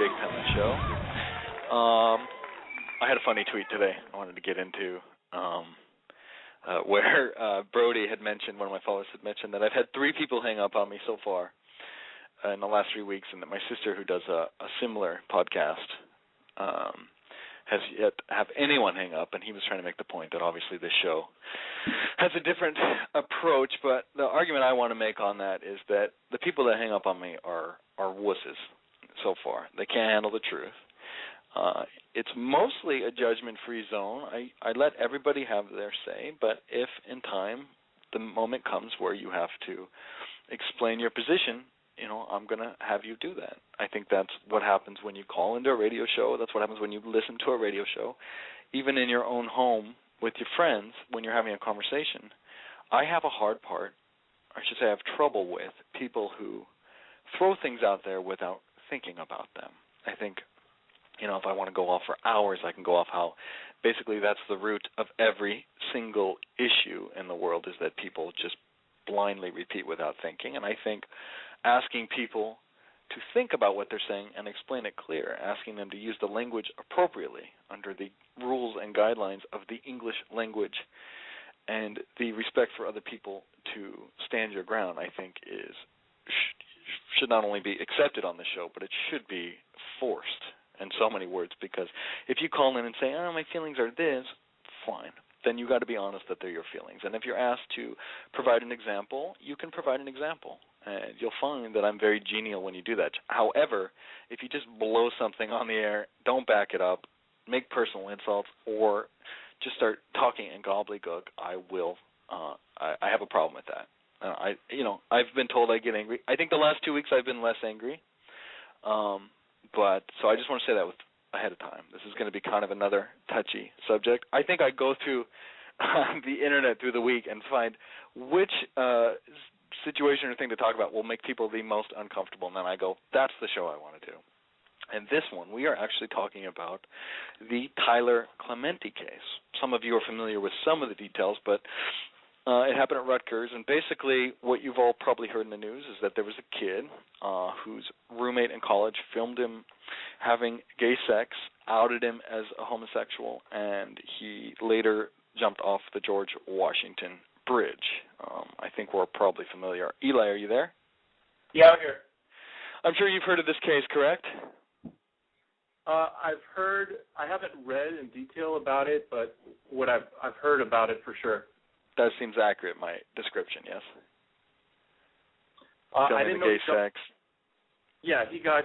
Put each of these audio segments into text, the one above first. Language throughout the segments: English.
Jake Pentland Show. I had a funny tweet today I wanted to get into where Brody had mentioned, one of my followers had mentioned, that I've had 3 people hang up on me so far in the last 3 weeks, and that my sister, who does a similar podcast, has yet to have anyone hang up, and he was trying to make the point that obviously this show has a different approach, but the argument I want to make on that is that the people that hang up on me are wusses so far. They can't handle the truth. It's mostly a judgment-free zone. I let everybody have their say, but if in time the moment comes where you have to explain your position, I'm going to have you do that. I think that's what happens when you call into a radio show. That's what happens when you listen to a radio show. Even in your own home with your friends, when you're having a conversation, I have a hard part, I should say I have trouble with people who throw things out there without thinking about them. I think, if I want to go off for hours, I can go off how basically that's the root of every single issue in the world, is that people just blindly repeat without thinking. And I think asking people to think about what they're saying and explain it clear, asking them to use the language appropriately under the rules and guidelines of the English language, and the respect for other people to stand your ground, I think should not only be accepted on the show, but it should be forced in so many words, because if you call in and say, my feelings are this, fine. Then you got to be honest that they're your feelings. And if you're asked to provide an example, you can provide an example. And you'll find that I'm very genial when you do that. However, if you just blow something on the air, don't back it up, make personal insults, or just start talking in gobbledygook, I have a problem with that. I've been told I get angry. I think the last 2 weeks I've been less angry. But so I just want to say that ahead of time. This is going to be kind of another touchy subject. I think I go through the internet through the week and find which situation or thing to talk about will make people the most uncomfortable, and then I go, that's the show I want to do. And this one, we are actually talking about the Tyler Clementi case. Some of you are familiar with some of the details, but it happened at Rutgers, and basically what you've all probably heard in the news is that there was a kid whose roommate in college filmed him having gay sex, outed him as a homosexual, and he later jumped off the George Washington Bridge. I think we're probably familiar. Eli, are you there? Yeah, I'm here. I'm sure you've heard of this case, correct? I've heard. I haven't read in detail about it, but what I've heard about it for sure. That seems accurate, my description, yes? I didn't know gay sex. Yeah, he got,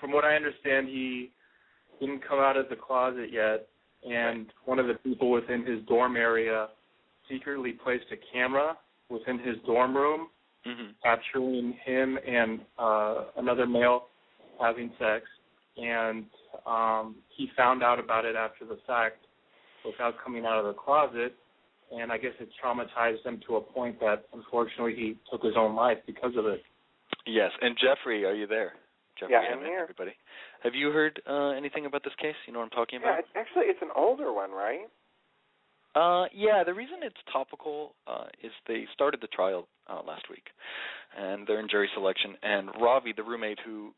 from what I understand, he didn't come out of the closet yet, and one of the people within his dorm area secretly placed a camera within his dorm room, capturing him and another male having sex, and he found out about it after the fact without coming out of the closet. And I guess it traumatized him to a point that, unfortunately, he took his own life because of it. Yes. And Jeffrey, are you there? Jeffrey, yeah, I'm here. Everybody. Have you heard anything about this case? You know what I'm talking about? Yeah, it's an older one, right? Yeah, the reason it's topical is they started the trial last week, and they're in jury selection. And Ravi, the roommate who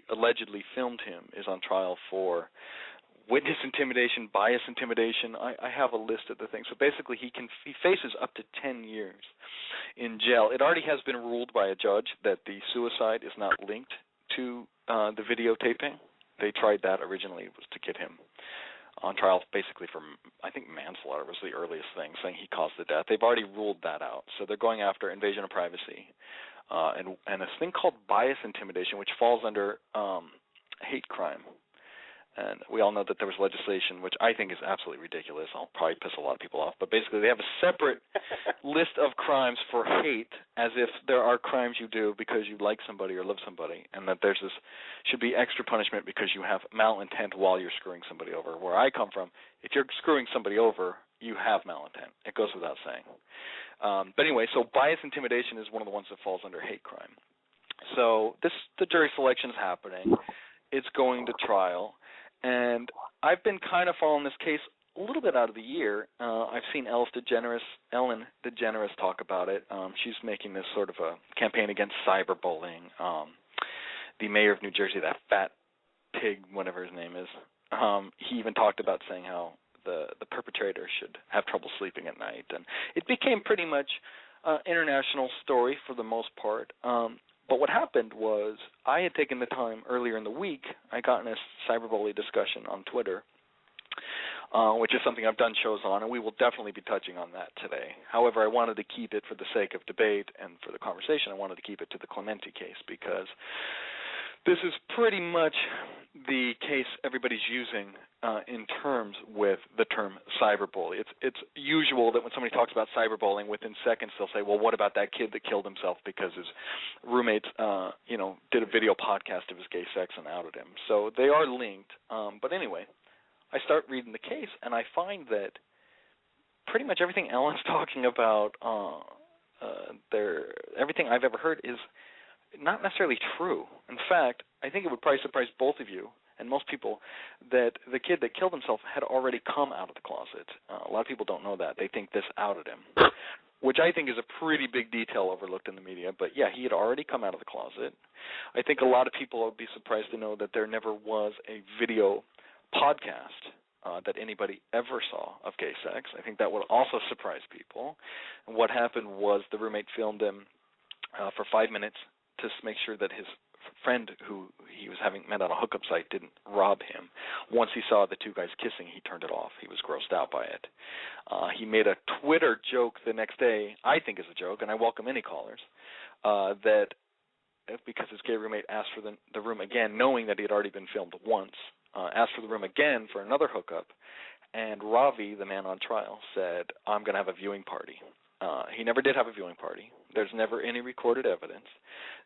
allegedly filmed him, is on trial for witness intimidation, bias intimidation. I have a list of the things. So basically, he faces up to 10 years in jail. It already has been ruled by a judge that the suicide is not linked to the videotaping. They tried that originally, was to get him on trial basically for, I think, manslaughter was the earliest thing, saying he caused the death. They've already ruled that out. So they're going after invasion of privacy and this thing called bias intimidation, which falls under hate crime. And we all know that there was legislation, which I think is absolutely ridiculous. I'll probably piss a lot of people off. But basically they have a separate list of crimes for hate, as if there are crimes you do because you like somebody or love somebody, and that there's this should be extra punishment because you have malintent while you're screwing somebody over. Where I come from, if you're screwing somebody over, you have malintent. It goes without saying. But anyway, so bias intimidation is one of the ones that falls under hate crime. So the jury selection is happening. It's going to trial. And I've been kind of following this case a little bit out of the year. I've seen Ellen DeGeneres talk about it. She's making this sort of a campaign against cyberbullying. The mayor of New Jersey, that fat Pig, whatever his name is, he even talked about saying how the perpetrator should have trouble sleeping at night, and it became pretty much international story for the most part. But what happened was I had taken the time earlier in the week. I got in a cyberbully discussion on Twitter, which is something I've done shows on, and we will definitely be touching on that today. However, I wanted to keep it for the sake of debate and for the conversation. I wanted to keep it to the Clementi case because this is pretty much the case everybody's using in terms with the term cyberbully. It's usual that when somebody talks about cyberbullying, within seconds they'll say, well, what about that kid that killed himself because his roommates, did a video podcast of his gay sex and outed him. So they are linked. But anyway, I start reading the case, and I find that pretty much everything Ellen's talking about, everything I've ever heard is not necessarily true. In fact, I think it would probably surprise both of you and most people that the kid that killed himself had already come out of the closet. A lot of people don't know that. They think this outed him, which I think is a pretty big detail overlooked in the media. But, yeah, he had already come out of the closet. I think a lot of people would be surprised to know that there never was a video podcast that anybody ever saw of gay sex. I think that would also surprise people. And what happened was the roommate filmed him for 5 minutes to make sure that his friend who he was having met on a hookup site didn't rob him. Once he saw the two guys kissing, he turned it off. He was grossed out by it. He made a Twitter joke the next day, I think is a joke, and I welcome any callers, that because his gay roommate asked for the room again, knowing that he had already been filmed once, asked for the room again for another hookup, and Ravi, the man on trial, said, I'm going to have a viewing party. He never did have a viewing party. There's never any recorded evidence.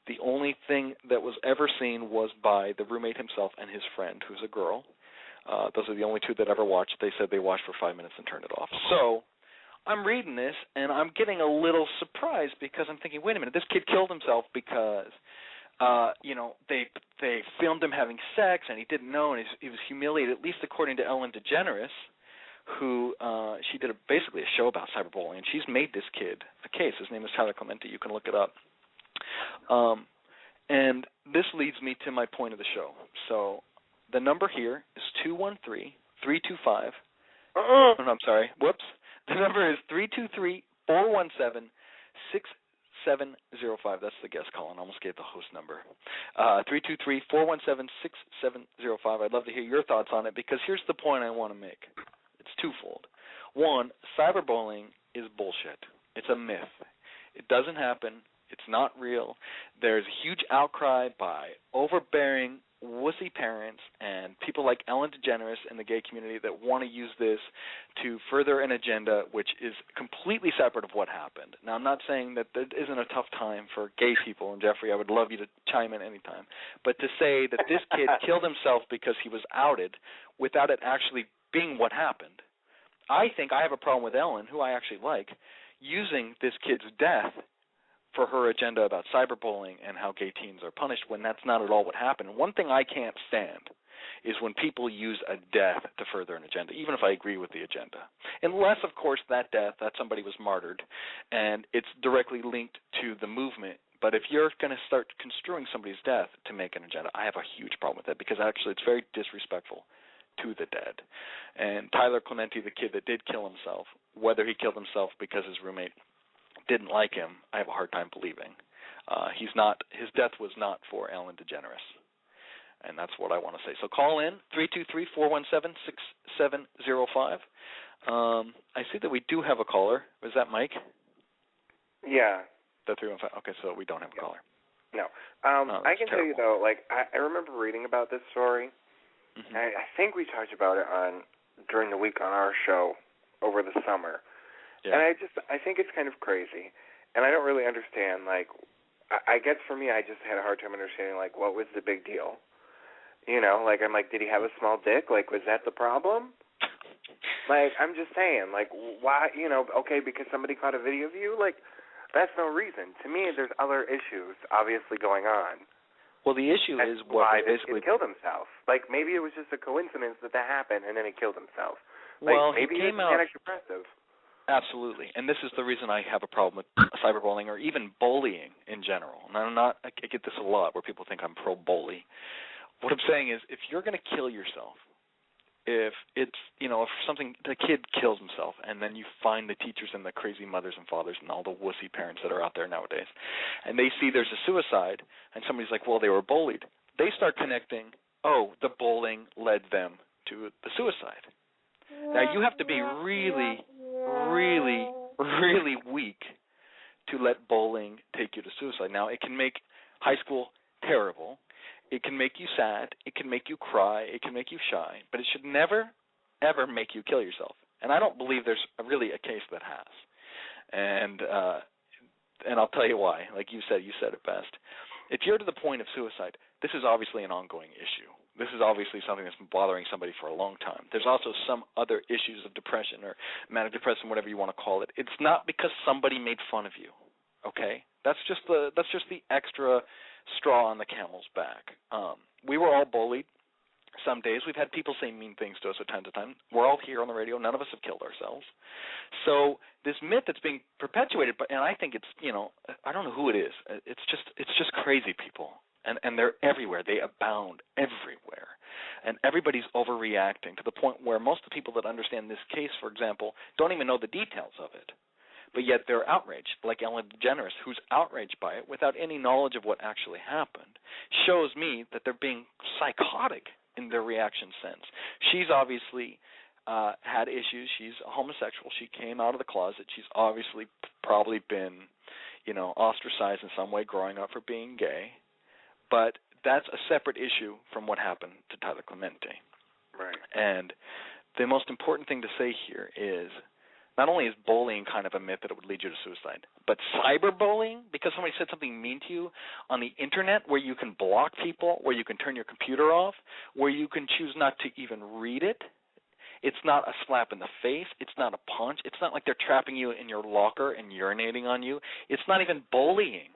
The only thing that was ever seen was by the roommate himself and his friend, who's a girl. Those are the only two that ever watched. They said they watched for 5 minutes and turned it off. So I'm reading this, and I'm getting a little surprised because I'm thinking, wait a minute, this kid killed himself because, they filmed him having sex, and he didn't know, and he was humiliated, at least according to Ellen DeGeneres, who she did basically a show about cyberbullying, and she's made this kid a case. His name is Tyler Clementi. You can look it up. And this leads me to my point of the show. So the number here is 213-325. Oh, no, I'm sorry. Whoops. The number is 323-417-6705. That's the guest call, and I almost gave the host number. 323-417-6705. I'd love to hear your thoughts on it because here's the point I want to make. It's twofold. One, cyberbullying is bullshit. It's a myth. It doesn't happen. It's not real. There's a huge outcry by overbearing, wussy parents and people like Ellen DeGeneres in the gay community that want to use this to further an agenda which is completely separate of what happened. Now, I'm not saying that there isn't a tough time for gay people, and Jeffrey, I would love you to chime in anytime, but to say that this kid killed himself because he was outed without it actually being what happened, I think I have a problem with Ellen, who I actually like, using this kid's death for her agenda about cyberbullying and how gay teens are punished when that's not at all what happened. One thing I can't stand is when people use a death to further an agenda, even if I agree with the agenda. Unless, of course, that somebody was martyred, and it's directly linked to the movement. But if you're going to start construing somebody's death to make an agenda, I have a huge problem with that because actually it's very disrespectful to the dead. And Tyler Clementi, the kid that did kill himself, whether he killed himself because his roommate didn't like him, I have a hard time believing. His death was not for Ellen DeGeneres. And that's what I want to say. So call in, 323-417-6705. I see that we do have a caller. Was that Mike? Yeah. The 315. Okay, so we don't have a caller. No. I can tell you, though, I remember reading about this story. Mm-hmm. I think we talked about it during the week on our show over the summer. Yeah. And I think it's kind of crazy. And I don't really understand, I guess for me, I just had a hard time understanding, what was the big deal? I'm like, did he have a small dick? Was that the problem? I'm just saying, why, okay, because somebody caught a video of you? That's no reason. To me, there's other issues obviously going on. Well, the issue is why this kid killed himself. Maybe it was just a coincidence that happened, and then he killed himself. Well, maybe he came was out manic depressive. Absolutely, and this is the reason I have a problem with cyberbullying or even bullying in general. And I get this a lot where people think I'm pro-bully. what I'm saying is, if you're going to kill yourself, if it's, if something, the kid kills himself, and then you find the teachers and the crazy mothers and fathers and all the wussy parents that are out there nowadays, and they see there's a suicide, and somebody's like, well, they were bullied, they start connecting, oh, the bullying led them to the suicide. Now, you have to be really, really, really weak to let bullying take you to suicide. Now, it can make high school terrible. It can make you sad. It can make you cry. It can make you shy. But it should never, ever make you kill yourself. And I don't believe there's really a case that has. And I'll tell you why. Like you said it best. If you're to the point of suicide, this is obviously an ongoing issue. This is obviously something that's been bothering somebody for a long time. There's also some other issues of depression or manic depression, whatever you want to call it. It's not because somebody made fun of you, okay? That's just the extra straw on the camel's back. We were all bullied. Some days we've had people say mean things to us from time to time. We're all here on the radio. None of us have killed ourselves. So this myth that's being perpetuated, and I think it's, I don't know who it is. It's just crazy people. And they're everywhere. They abound everywhere. And everybody's overreacting to the point where most of the people that understand this case, for example, don't even know the details of it. But yet they're outraged, like Ellen DeGeneres, who's outraged by it without any knowledge of what actually happened, shows me that they're being psychotic in their reaction sense. She's obviously had issues. She's a homosexual. She came out of the closet. She's obviously probably been, ostracized in some way growing up for being gay. But that's a separate issue from what happened to Tyler Clemente. Right. And the most important thing to say here is not only is bullying kind of a myth that it would lead you to suicide, but cyberbullying, because somebody said something mean to you on the Internet where you can block people, where you can turn your computer off, where you can choose not to even read it. It's not a slap in the face. It's not a punch. It's not like they're trapping you in your locker and urinating on you. It's not even bullying.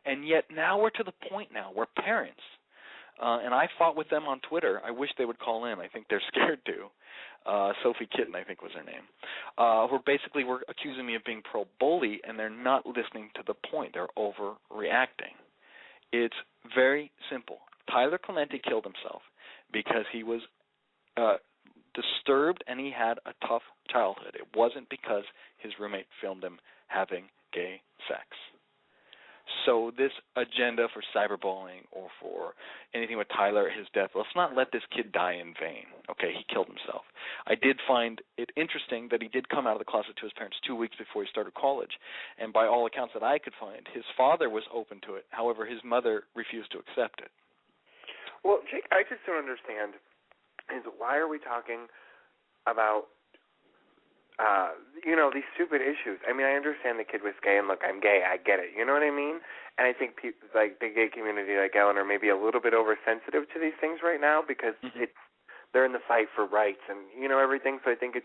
And yet now we're to the point now where parents, and I fought with them on Twitter. I wish they would call in. I think they're scared to. Sophie Kitten, I think was her name. Who basically were accusing me of being pro-bully, and they're not listening to the point. They're overreacting. It's very simple. Tyler Clemente killed himself because he was disturbed and he had a tough childhood. It wasn't because his roommate filmed him having gay sex. So this agenda for cyberbullying or for anything with Tyler, his death, let's not let this kid die in vain. Okay, he killed himself. I did find it interesting that he did come out of the closet to his parents 2 weeks before he started college. And by all accounts that I could find, his father was open to it. However, his mother refused to accept it. Well, Jake, I just don't understand is why are we talking about these stupid issues. I mean, I understand the kid was gay, and look, I'm gay. I get it. You know what I mean? And I think people, like the gay community, like Ellen, are maybe a little bit oversensitive to these things right now because they're in the fight for rights and everything. So I think it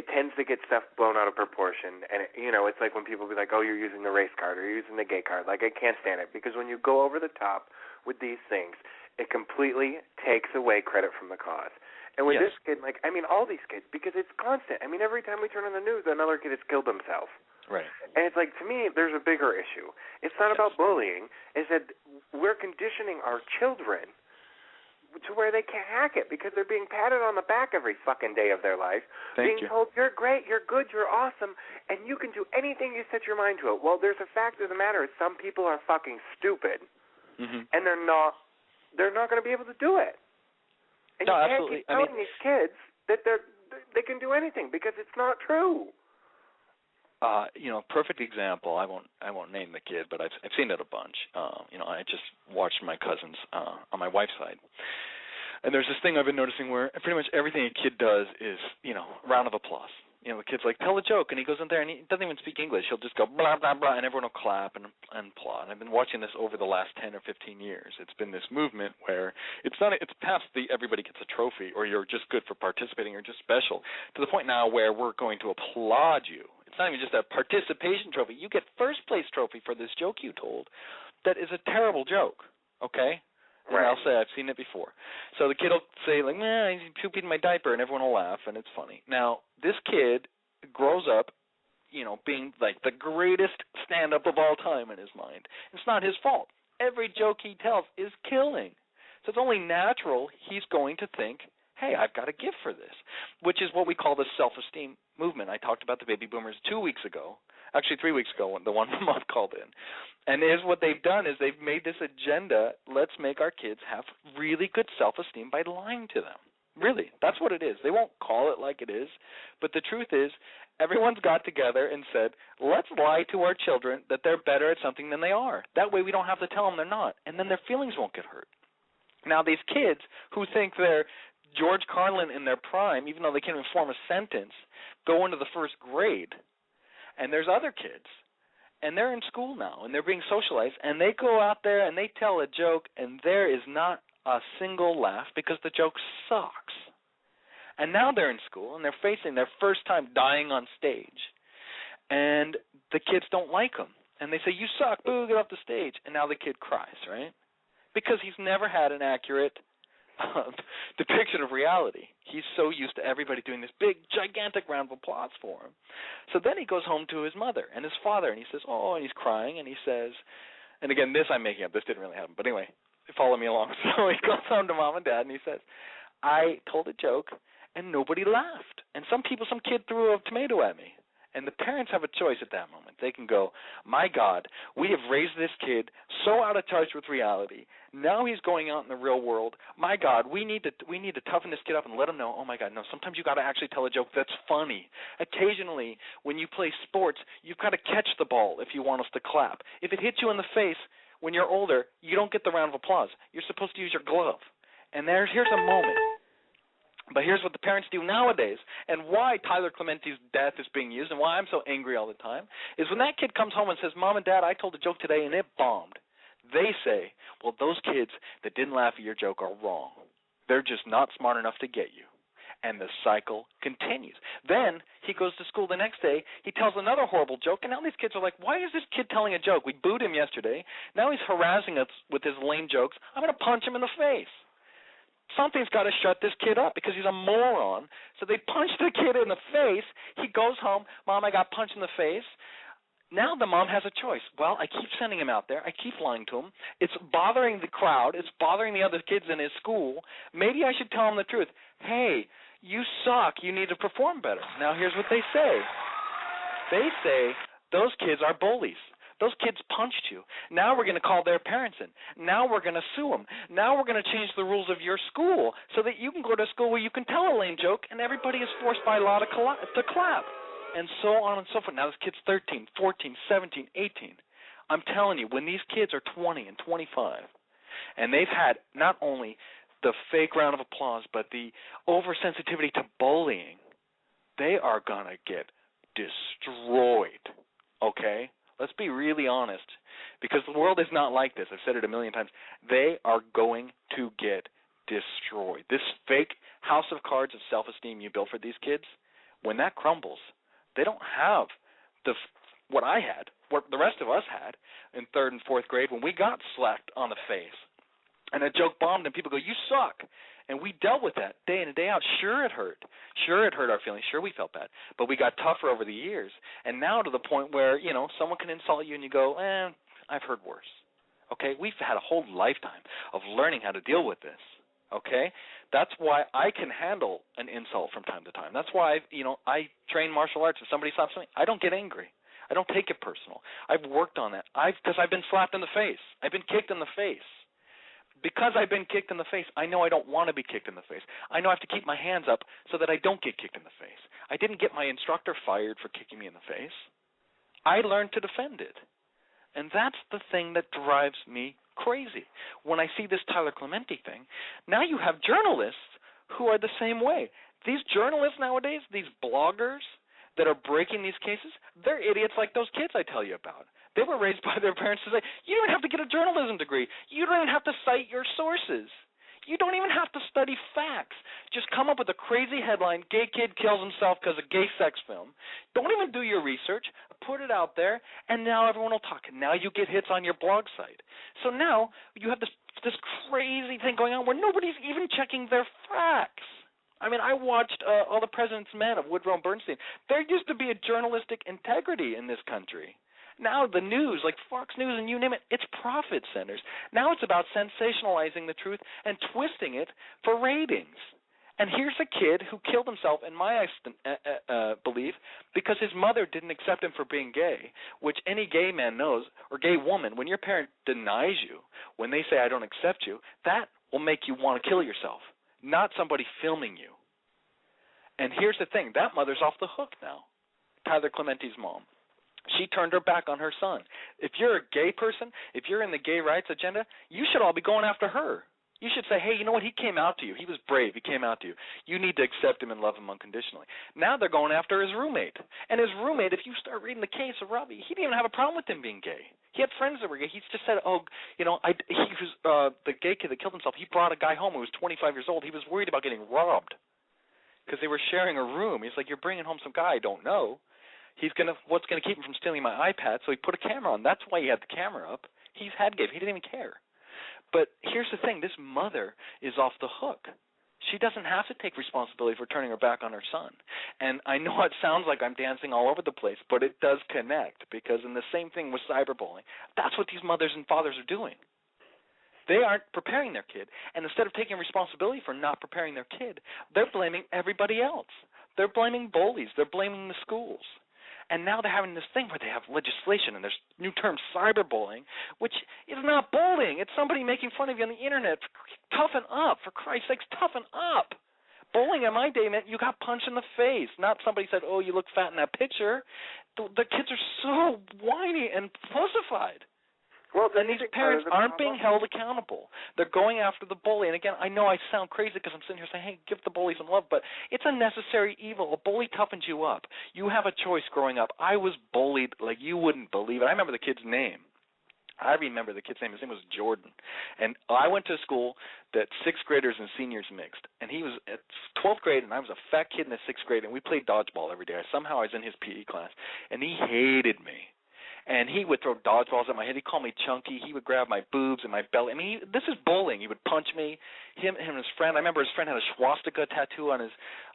tends to get stuff blown out of proportion. And it's like when people be like, "Oh, you're using the race card or you're using the gay card." Like I can't stand it because when you go over the top with these things, it completely takes away credit from the cause. And with this kid, all these kids, because it's constant. I mean, every time we turn on the news, another kid has killed himself. Right. And it's like, to me, there's a bigger issue. It's not about bullying. It's that we're conditioning our children to where they can't hack it because they're being patted on the back every fucking day of their life, being told, you're great, you're good, you're awesome, and you can do anything you set your mind to it. Well, there's a fact of the matter is some people are fucking stupid, and they're not going to be able to do it. And you can't keep telling these kids that they can do anything because it's not true. Perfect example. I won't name the kid, but I've seen it a bunch. I just watched my cousins on my wife's side, and there's this thing I've been noticing where pretty much everything a kid does is round of applause. The kid's like, tell a joke, and he goes in there and he doesn't even speak English. He'll just go blah blah blah, and everyone will clap and applaud. And I've been watching this over the last 10 or 15 years. It's been this movement where it's past the everybody gets a trophy or you're just good for participating or just special to the point now where we're going to applaud you. It's not even just a participation trophy. You get first place trophy for this joke you told. That is a terrible joke. Okay. And I'll say I've seen it before. So the kid will say, like, he's pooping in my diaper, and everyone will laugh, and it's funny. Now, this kid grows up, being like the greatest stand-up of all time in his mind. It's not his fault. Every joke he tells is killing. So it's only natural he's going to think, hey, I've got a gift for this, which is what we call the self-esteem movement. I talked about the baby boomers 2 weeks ago, actually 3 weeks ago, when the one month called in. And what they've done is they've made this agenda, let's make our kids have really good self-esteem by lying to them. Really, that's what it is. They won't call it like it is, but the truth is everyone's got together and said, let's lie to our children that they're better at something than they are. That way we don't have to tell them they're not, and then their feelings won't get hurt. Now, these kids who think they're George Carlin in their prime, even though they can't even form a sentence, go into the first grade, and there's other kids, and they're in school now, and they're being socialized, and they go out there and they tell a joke, and there is not a single laugh because the joke sucks. And now they're in school, and they're facing their first time dying on stage, and the kids don't like them. And they say, you suck, boo, get off the stage. And now the kid cries, right? Because he's never had an accurate depiction of reality. He's so used to everybody doing this big, gigantic round of applause for him. So then he goes home to his mother and his father, and he says, oh, and he's crying, and he says, and again, this I'm making up. This didn't really happen. But anyway, follow me along. So he goes home to mom and dad, and he says, I told a joke, and nobody laughed. And some kid threw a tomato at me. And the parents have a choice at that moment. They can go, my God, we have raised this kid so out of touch with reality. Now he's going out in the real world. My God, we need to toughen this kid up and let him know, oh, my God, no, sometimes you've got to actually tell a joke that's funny. Occasionally, when you play sports, you've got to catch the ball if you want us to clap. If it hits you in the face when you're older, you don't get the round of applause. You're supposed to use your glove. And here's a moment. But here's what the parents do nowadays, and why Tyler Clementi's death is being used, and why I'm so angry all the time, is when that kid comes home and says, Mom and Dad, I told a joke today and it bombed. They say, well, those kids that didn't laugh at your joke are wrong. They're just not smart enough to get you. And the cycle continues. Then he goes to school the next day, he tells another horrible joke, and now these kids are like, why is this kid telling a joke? We booed him yesterday. Now he's harassing us with his lame jokes. I'm going to punch him in the face. Something's got to shut this kid up because he's a moron. So they punch the kid in the face. He goes home. Mom, I got punched in the face. Now the mom has a choice. Well, I keep sending him out there. I keep lying to him. It's bothering the crowd. It's bothering the other kids in his school. Maybe I should tell him the truth. Hey, you suck. You need to perform better. Now here's what they say. They say those kids are bullies. Those kids punched you. Now we're going to call their parents in. Now we're going to sue them. Now we're going to change the rules of your school so that you can go to a school where you can tell a lame joke and everybody is forced by law to clap. And so on and so forth. Now this kid's 13, 14, 17, 18. I'm telling you, when these kids are 20 and 25 and they've had not only the fake round of applause but the oversensitivity to bullying, they are going to get destroyed, okay? Let's be really honest, because the world is not like this. I've said it a million times. They are going to get destroyed. This fake house of cards of self-esteem you built for these kids, when that crumbles, they don't have what I had, what the rest of us had in third and fourth grade when we got slapped on the face. And a joke bombed and people go, you suck. And we dealt with that day in and day out. Sure, it hurt. Sure, it hurt our feelings. Sure, we felt bad. But we got tougher over the years. And now to the point where, someone can insult you and you go, I've heard worse. Okay? We've had a whole lifetime of learning how to deal with this. Okay? That's why I can handle an insult from time to time. That's why, I train martial arts. If somebody slaps me, I don't get angry. I don't take it personal. I've worked on that. Because I've been slapped in the face. I've been kicked in the face. Because I've been kicked in the face, I know I don't want to be kicked in the face. I know I have to keep my hands up so that I don't get kicked in the face. I didn't get my instructor fired for kicking me in the face. I learned to defend it. And that's the thing that drives me crazy. When I see this Tyler Clementi thing, now you have journalists who are the same way. These journalists nowadays, these bloggers that are breaking these cases, they're idiots like those kids I tell you about. They were raised by their parents to say, you don't have to get a journalism degree. You don't even have to cite your sources. You don't even have to study facts. Just come up with a crazy headline, gay kid kills himself because of gay sex film. Don't even do your research. Put it out there, and now everyone will talk. And now you get hits on your blog site. So now you have this crazy thing going on where nobody's even checking their facts. I mean, I watched All the President's Men of Woodrow and Bernstein. There used to be a journalistic integrity in this country. Now the news, like Fox News and you name it, it's profit centers. Now it's about sensationalizing the truth and twisting it for ratings. And here's a kid who killed himself, in my belief, because his mother didn't accept him for being gay, which any gay man knows, or gay woman, when your parent denies you, when they say, I don't accept you, that will make you want to kill yourself, not somebody filming you. And here's the thing, that mother's off the hook now, Tyler Clementi's mom. She turned her back on her son. If you're a gay person, if you're in the gay rights agenda, you should all be going after her. You should say, hey, you know what, he came out to you. He was brave. He came out to you. You need to accept him and love him unconditionally. Now they're going after his roommate. And his roommate, if you start reading the case of Robbie, he didn't even have a problem with him being gay. He had friends that were gay. He just said, he was the gay kid that killed himself. He brought a guy home who was 25 years old. He was worried about getting robbed because they were sharing a room. He's like, you're bringing home some guy I don't know. What's going to keep him from stealing my iPad? So he put a camera on. That's why he had the camera up. He's head gay. He didn't even care. But here's the thing, this mother is off the hook. She doesn't have to take responsibility for turning her back on her son. And I know it sounds like I'm dancing all over the place, but it does connect, because in the same thing with cyberbullying, that's what these mothers and fathers are doing. They aren't preparing their kid, and instead of taking responsibility for not preparing their kid, they're blaming everybody else. They're blaming bullies. They're blaming the schools. And now they're having this thing where they have legislation, and there's new term cyberbullying, which is not bullying. It's somebody making fun of you on the Internet. Toughen up. For Christ's sakes, toughen up. Bullying in my day meant you got punched in the face, not somebody said, oh, you look fat in that picture. The kids are so whiny and pussified. Well, and these parents aren't being held accountable. They're going after the bully. And again, I know I sound crazy because I'm sitting here saying, hey, give the bully some love, but it's a necessary evil. A bully toughens you up. You have a choice growing up. I was bullied like you wouldn't believe it. I remember the kid's name. I remember the kid's name. His name was Jordan. And I went to a school that sixth graders and seniors mixed. And he was at 12th grade, and I was a fat kid in the sixth grade, and we played dodgeball every day. Somehow I was in his PE class, and he hated me. And he would throw dodgeballs at my head. He'd call me chunky. He would grab my boobs and my belly. I mean, this is bullying. He would punch me. Him and his friend. I remember his friend had a swastika tattoo on his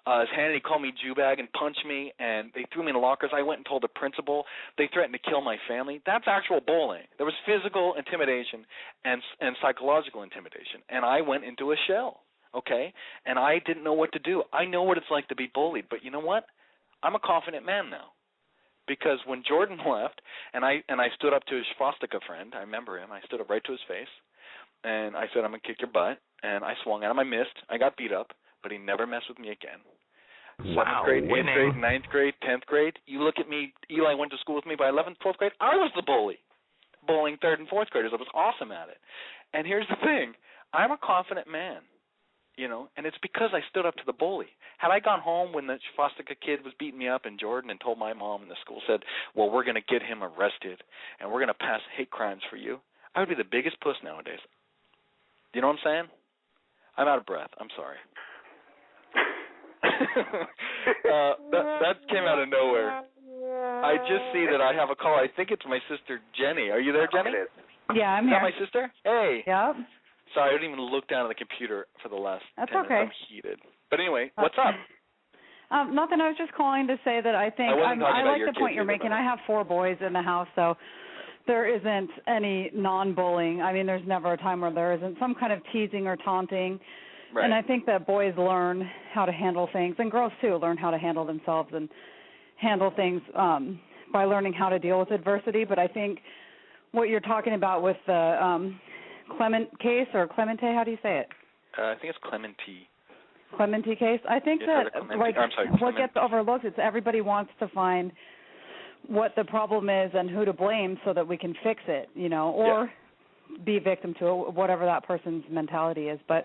hand. And he called me Jewbag and punched me. And they threw me in the lockers. I went and told the principal. They threatened to kill my family. That's actual bullying. There was physical intimidation and psychological intimidation. And I went into a shell. Okay? And I didn't know what to do. I know what it's like to be bullied. But you know what? I'm a confident man now. Because when Jordan left, and I stood up to his swastika friend, I remember him, I stood up right to his face, and I said, I'm going to kick your butt, and I swung at him. I missed. I got beat up, but he never messed with me again. Wow, 7th grade, 8th grade, 9th grade, 10th grade. You look at me, Eli went to school with me by 11th, 12th grade. I was the bully, bullying 3rd and 4th graders. I was awesome at it. And here's the thing. I'm a confident man. You know, and it's because I stood up to the bully. Had I gone home when the swastika kid was beating me up in Jordan and told my mom and the school said, well, we're going to get him arrested and we're going to pass hate crimes for you, I would be the biggest puss nowadays. You know what I'm saying? I'm out of breath. I'm sorry. That came out of nowhere. I just see that I have a call. I think it's my sister, Jenny. Are you there, Jenny? Yeah, I'm here. Is that my sister? Hey. Yep. Sorry, I didn't even look down at the computer for the last 10 minutes. I'm heated. But anyway, what's up? Nothing. I was just calling to say that I think I like the point you're making. I have 4 boys in the house, so there isn't any non-bullying. I mean, there's never a time where there isn't some kind of teasing or taunting. Right. And I think that boys learn how to handle things, and girls, too, learn how to handle themselves and handle things by learning how to deal with adversity. But I think what you're talking about with the Clement case, or Clemente, how do you say it? I think it's Clemente. Clemente case. I think what gets overlooked is everybody wants to find what the problem is and who to blame so that we can fix it, you know, or be victim to it, whatever that person's mentality is. But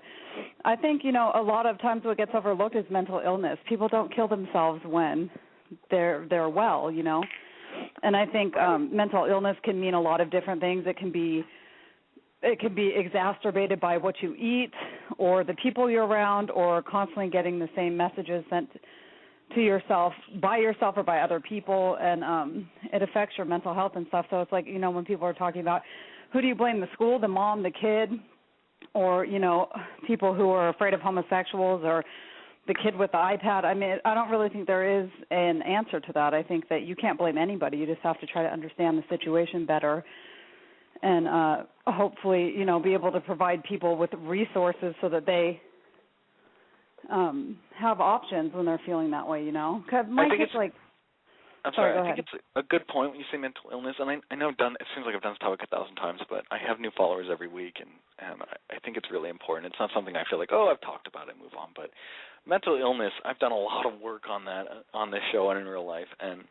I think, you know, a lot of times what gets overlooked is mental illness. People don't kill themselves when they're well, you know. And I think mental illness can mean a lot of different things. It can be exacerbated by what you eat or the people you're around, or constantly getting the same messages sent to yourself by yourself or by other people, and it affects your mental health and stuff. So it's like, you know, when people are talking about who do you blame, the school, the mom, the kid, or, you know, people who are afraid of homosexuals, or the kid with the iPad. I mean, I don't really think there is an answer to that. I think that you can't blame anybody. You just have to try to understand the situation better and hopefully, you know, be able to provide people with resources so that they have options when they're feeling that way, you know. Because my kid's like... I'm sorry, I think it's a good point when you say mental illness, and I know it seems like I've done this topic 1,000 times, but I have new followers every week, and I think it's really important. It's not something I feel like, oh, I've talked about it, move on, but mental illness, I've done a lot of work on that on this show and in real life, and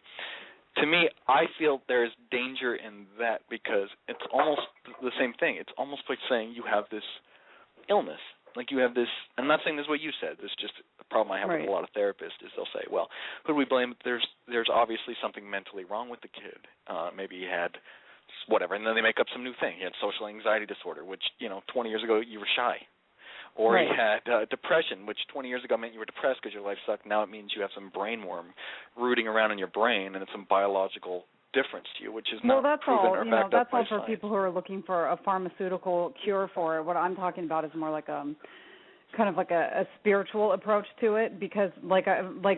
to me, I feel there's danger in that because it's almost the same thing. It's almost like saying you have this illness. Like you have this, I'm not saying this is what you said, this is just a problem I have with a lot of therapists is they'll say, well, who do we blame? There's obviously something mentally wrong with the kid. Maybe he had whatever, and then they make up some new thing. He had social anxiety disorder, which, 20 years ago you were shy. Or he had depression, which 20 years ago meant you were depressed because your life sucked. Now it means you have some brain worm rooting around in your brain, and it's some biological difference to you, which is not proven or backed up by science. That's all for people who are looking for a pharmaceutical cure for it. What I'm talking about is more like kind of like a spiritual approach to it, because like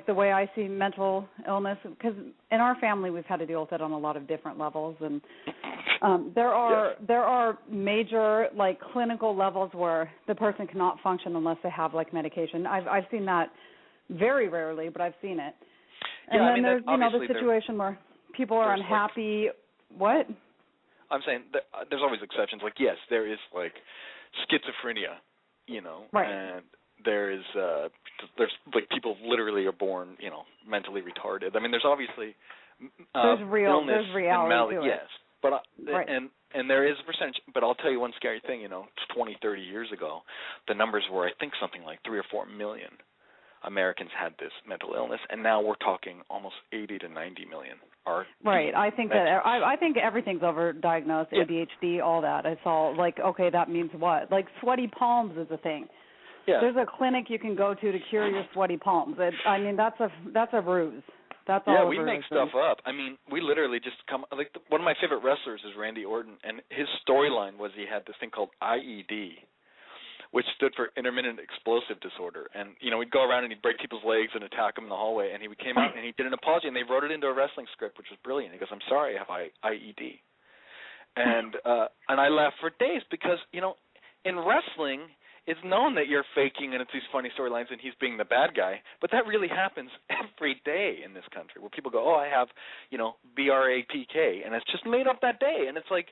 the way I see mental illness, because in our family we've had to deal with it on a lot of different levels, and there are major like clinical levels where the person cannot function unless they have like medication. I've seen that very rarely, but I've seen it. And then there's the situation where people are unhappy. What? I'm saying there's always exceptions. Like, yes, there is like schizophrenia, and there's like people literally are born, mentally retarded. I mean, there's obviously there's illness reality and to it. Yes, but and there is a percentage. But I'll tell you one scary thing. 20, 30 years ago, the numbers were I think something like 3 or 4 million Americans had this mental illness, and now we're talking almost 80 to 90 million are I think I think everything's overdiagnosed, ADHD, all that. It's all like, okay, that means what? Like sweaty palms is a thing. Yeah. There's a clinic you can go to cure your sweaty palms. That's a ruse. That's all. Yeah, we make stuff up. I mean, we literally just one of my favorite wrestlers is Randy Orton, and his storyline was he had this thing called IED, which stood for intermittent explosive disorder. And, we'd go around and he'd break people's legs and attack them in the hallway. And he came out and he did an apology, and they wrote it into a wrestling script, which was brilliant. He goes, I'm sorry, I have IED. And I laughed for days because, in wrestling, it's known that you're faking and it's these funny storylines and he's being the bad guy. But that really happens every day in this country where people go, oh, I have, BRAPK. And it's just made up that day. And it's like,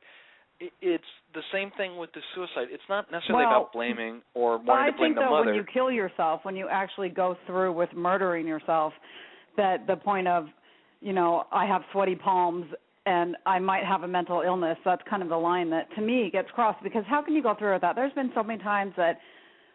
it's the same thing with the suicide. It's not necessarily about blaming or wanting to blame the mother. I think that when you kill yourself, when you actually go through with murdering yourself, that the point of, I have sweaty palms and I might have a mental illness, that's kind of the line that, to me, gets crossed. Because how can you go through with that? There's been so many times that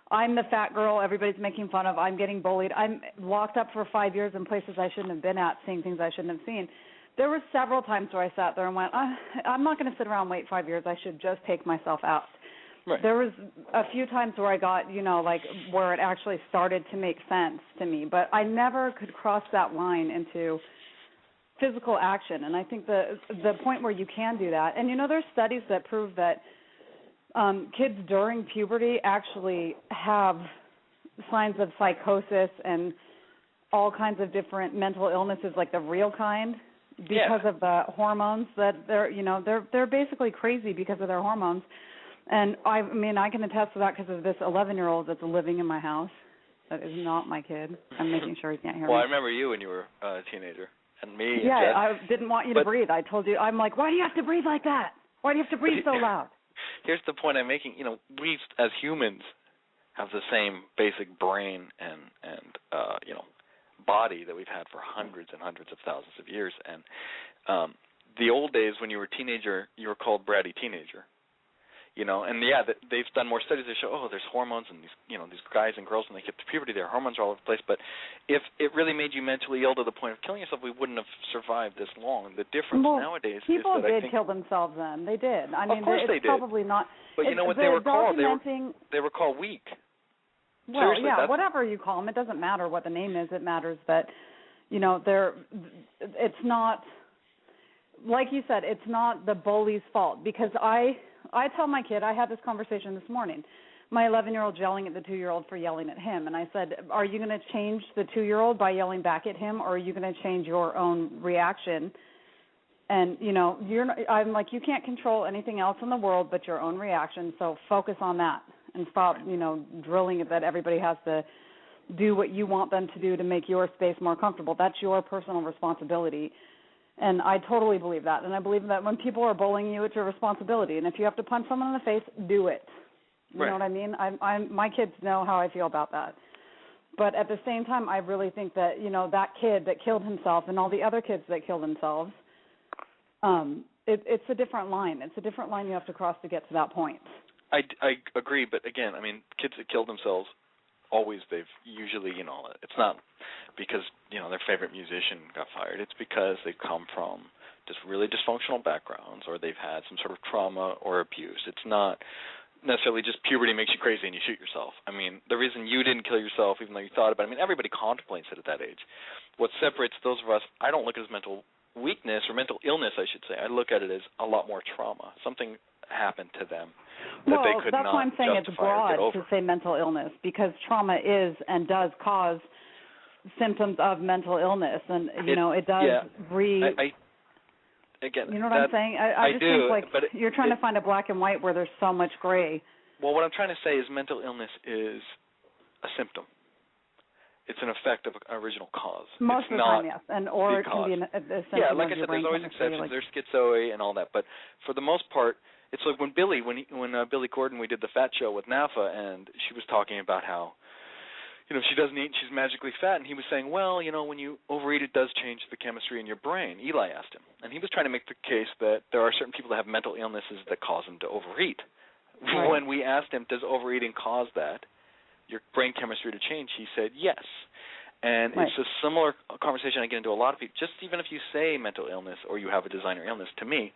I'm the fat girl everybody's making fun of. I'm getting bullied. I'm locked up for 5 years in places I shouldn't have been at, seeing things I shouldn't have seen. There were several times where I sat there and went, I'm not going to sit around and wait 5 years. I should just take myself out. Right. There was a few times where I got, like where it actually started to make sense to me. But I never could cross that line into physical action. And I think the point where you can do that, and, there's studies that prove that kids during puberty actually have signs of psychosis and all kinds of different mental illnesses, like the real kind. Because of the hormones that they're basically crazy because of their hormones. And I can attest to that because of this 11-year-old that's living in my house. That is not my kid. I'm making sure he can't hear me. Well, I remember you when you were a teenager, and me. Yeah, and Jen. I didn't want you to breathe. I told you, I'm like, why do you have to breathe like that? Why do you have to breathe so loud? Here's the point I'm making. We as humans have the same basic brain and body that we've had for hundreds and hundreds of thousands of years. And the old days when you were a teenager, you were called bratty teenager. And they've done more studies that show, there's hormones and these guys and girls when they get to puberty, their hormones are all over the place. But if it really made you mentally ill to the point of killing yourself, we wouldn't have survived this long. The difference nowadays people is that did kill themselves then. They did. I mean, of course they did. Probably not. But you know what they were called? They were called weak. Well, seriously, whatever you call them, it doesn't matter what the name is. It matters that, it's not, like you said, it's not the bully's fault. Because I tell my kid, I had this conversation this morning. my 11-year-old yelling at the 2-year-old for yelling at him. And I said, are you going to change the 2-year-old by yelling back at him, or are you going to change your own reaction? And, I'm like, you can't control anything else in the world but your own reaction, so focus on that and stop, drilling it that everybody has to do what you want them to do to make your space more comfortable. That's your personal responsibility. And I totally believe that. And I believe that when people are bullying you, it's your responsibility. And if you have to punch someone in the face, do it. You know what I mean? My kids know how I feel about that. But at the same time, I really think that, that kid that killed himself and all the other kids that killed themselves, it's a different line. It's a different line you have to cross to get to that point. I agree, but again, kids that killed themselves, they've usually, it's not because, their favorite musician got fired. It's because they come from just really dysfunctional backgrounds, or they've had some sort of trauma or abuse. It's not necessarily just puberty makes you crazy and you shoot yourself. The reason you didn't kill yourself, even though you thought about it, everybody contemplates it at that age. What separates those of us, I don't look at it as mental weakness or mental illness, I should say. I look at it as a lot more trauma. Something happened to them that they could not justify or get over. That's why I'm saying it's broad to say mental illness, because trauma is and does cause symptoms of mental illness, and it does Again, you know what I'm saying? I just do, think but you're trying to find a black and white where there's so much gray. Well, what I'm trying to say is mental illness is a symptom. It's an effect of an original cause. Most of the time, yes, or it can be a symptom. Yeah, like I said, there's always exceptions. There's schizoid and all that, but for the most part, it's like when Billy Gordon, we did the Fat Show with NAFA, and she was talking about how, she doesn't eat, she's magically fat, and he was saying, well, when you overeat, it does change the chemistry in your brain. Eli asked him, and he was trying to make the case that there are certain people that have mental illnesses that cause them to overeat. Right. When we asked him, does overeating cause that, your brain chemistry to change, he said yes. And It's a similar conversation I get into a lot of people. Just even if you say mental illness or you have a designer illness, to me,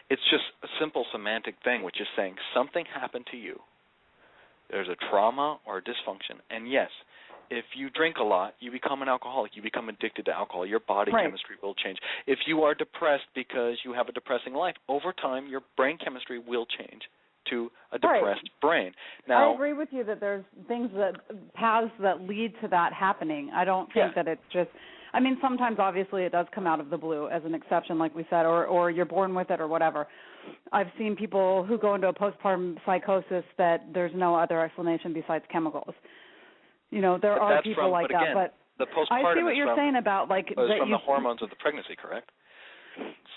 it's just a simple semantic thing, which is saying something happened to you. There's a trauma or a dysfunction. And yes, if you drink a lot, you become an alcoholic. You become addicted to alcohol. Your body chemistry will change. If you are depressed because you have a depressing life, over time your brain chemistry will change to a depressed brain. Now, I agree with you that there's paths that lead to that happening. I don't think that it's just, sometimes obviously it does come out of the blue as an exception, like we said, or you're born with it or whatever. I've seen people who go into a postpartum psychosis that there's no other explanation besides chemicals. There are people like that, but the postpartum I see what you're saying about it's from the hormones of the pregnancy, correct?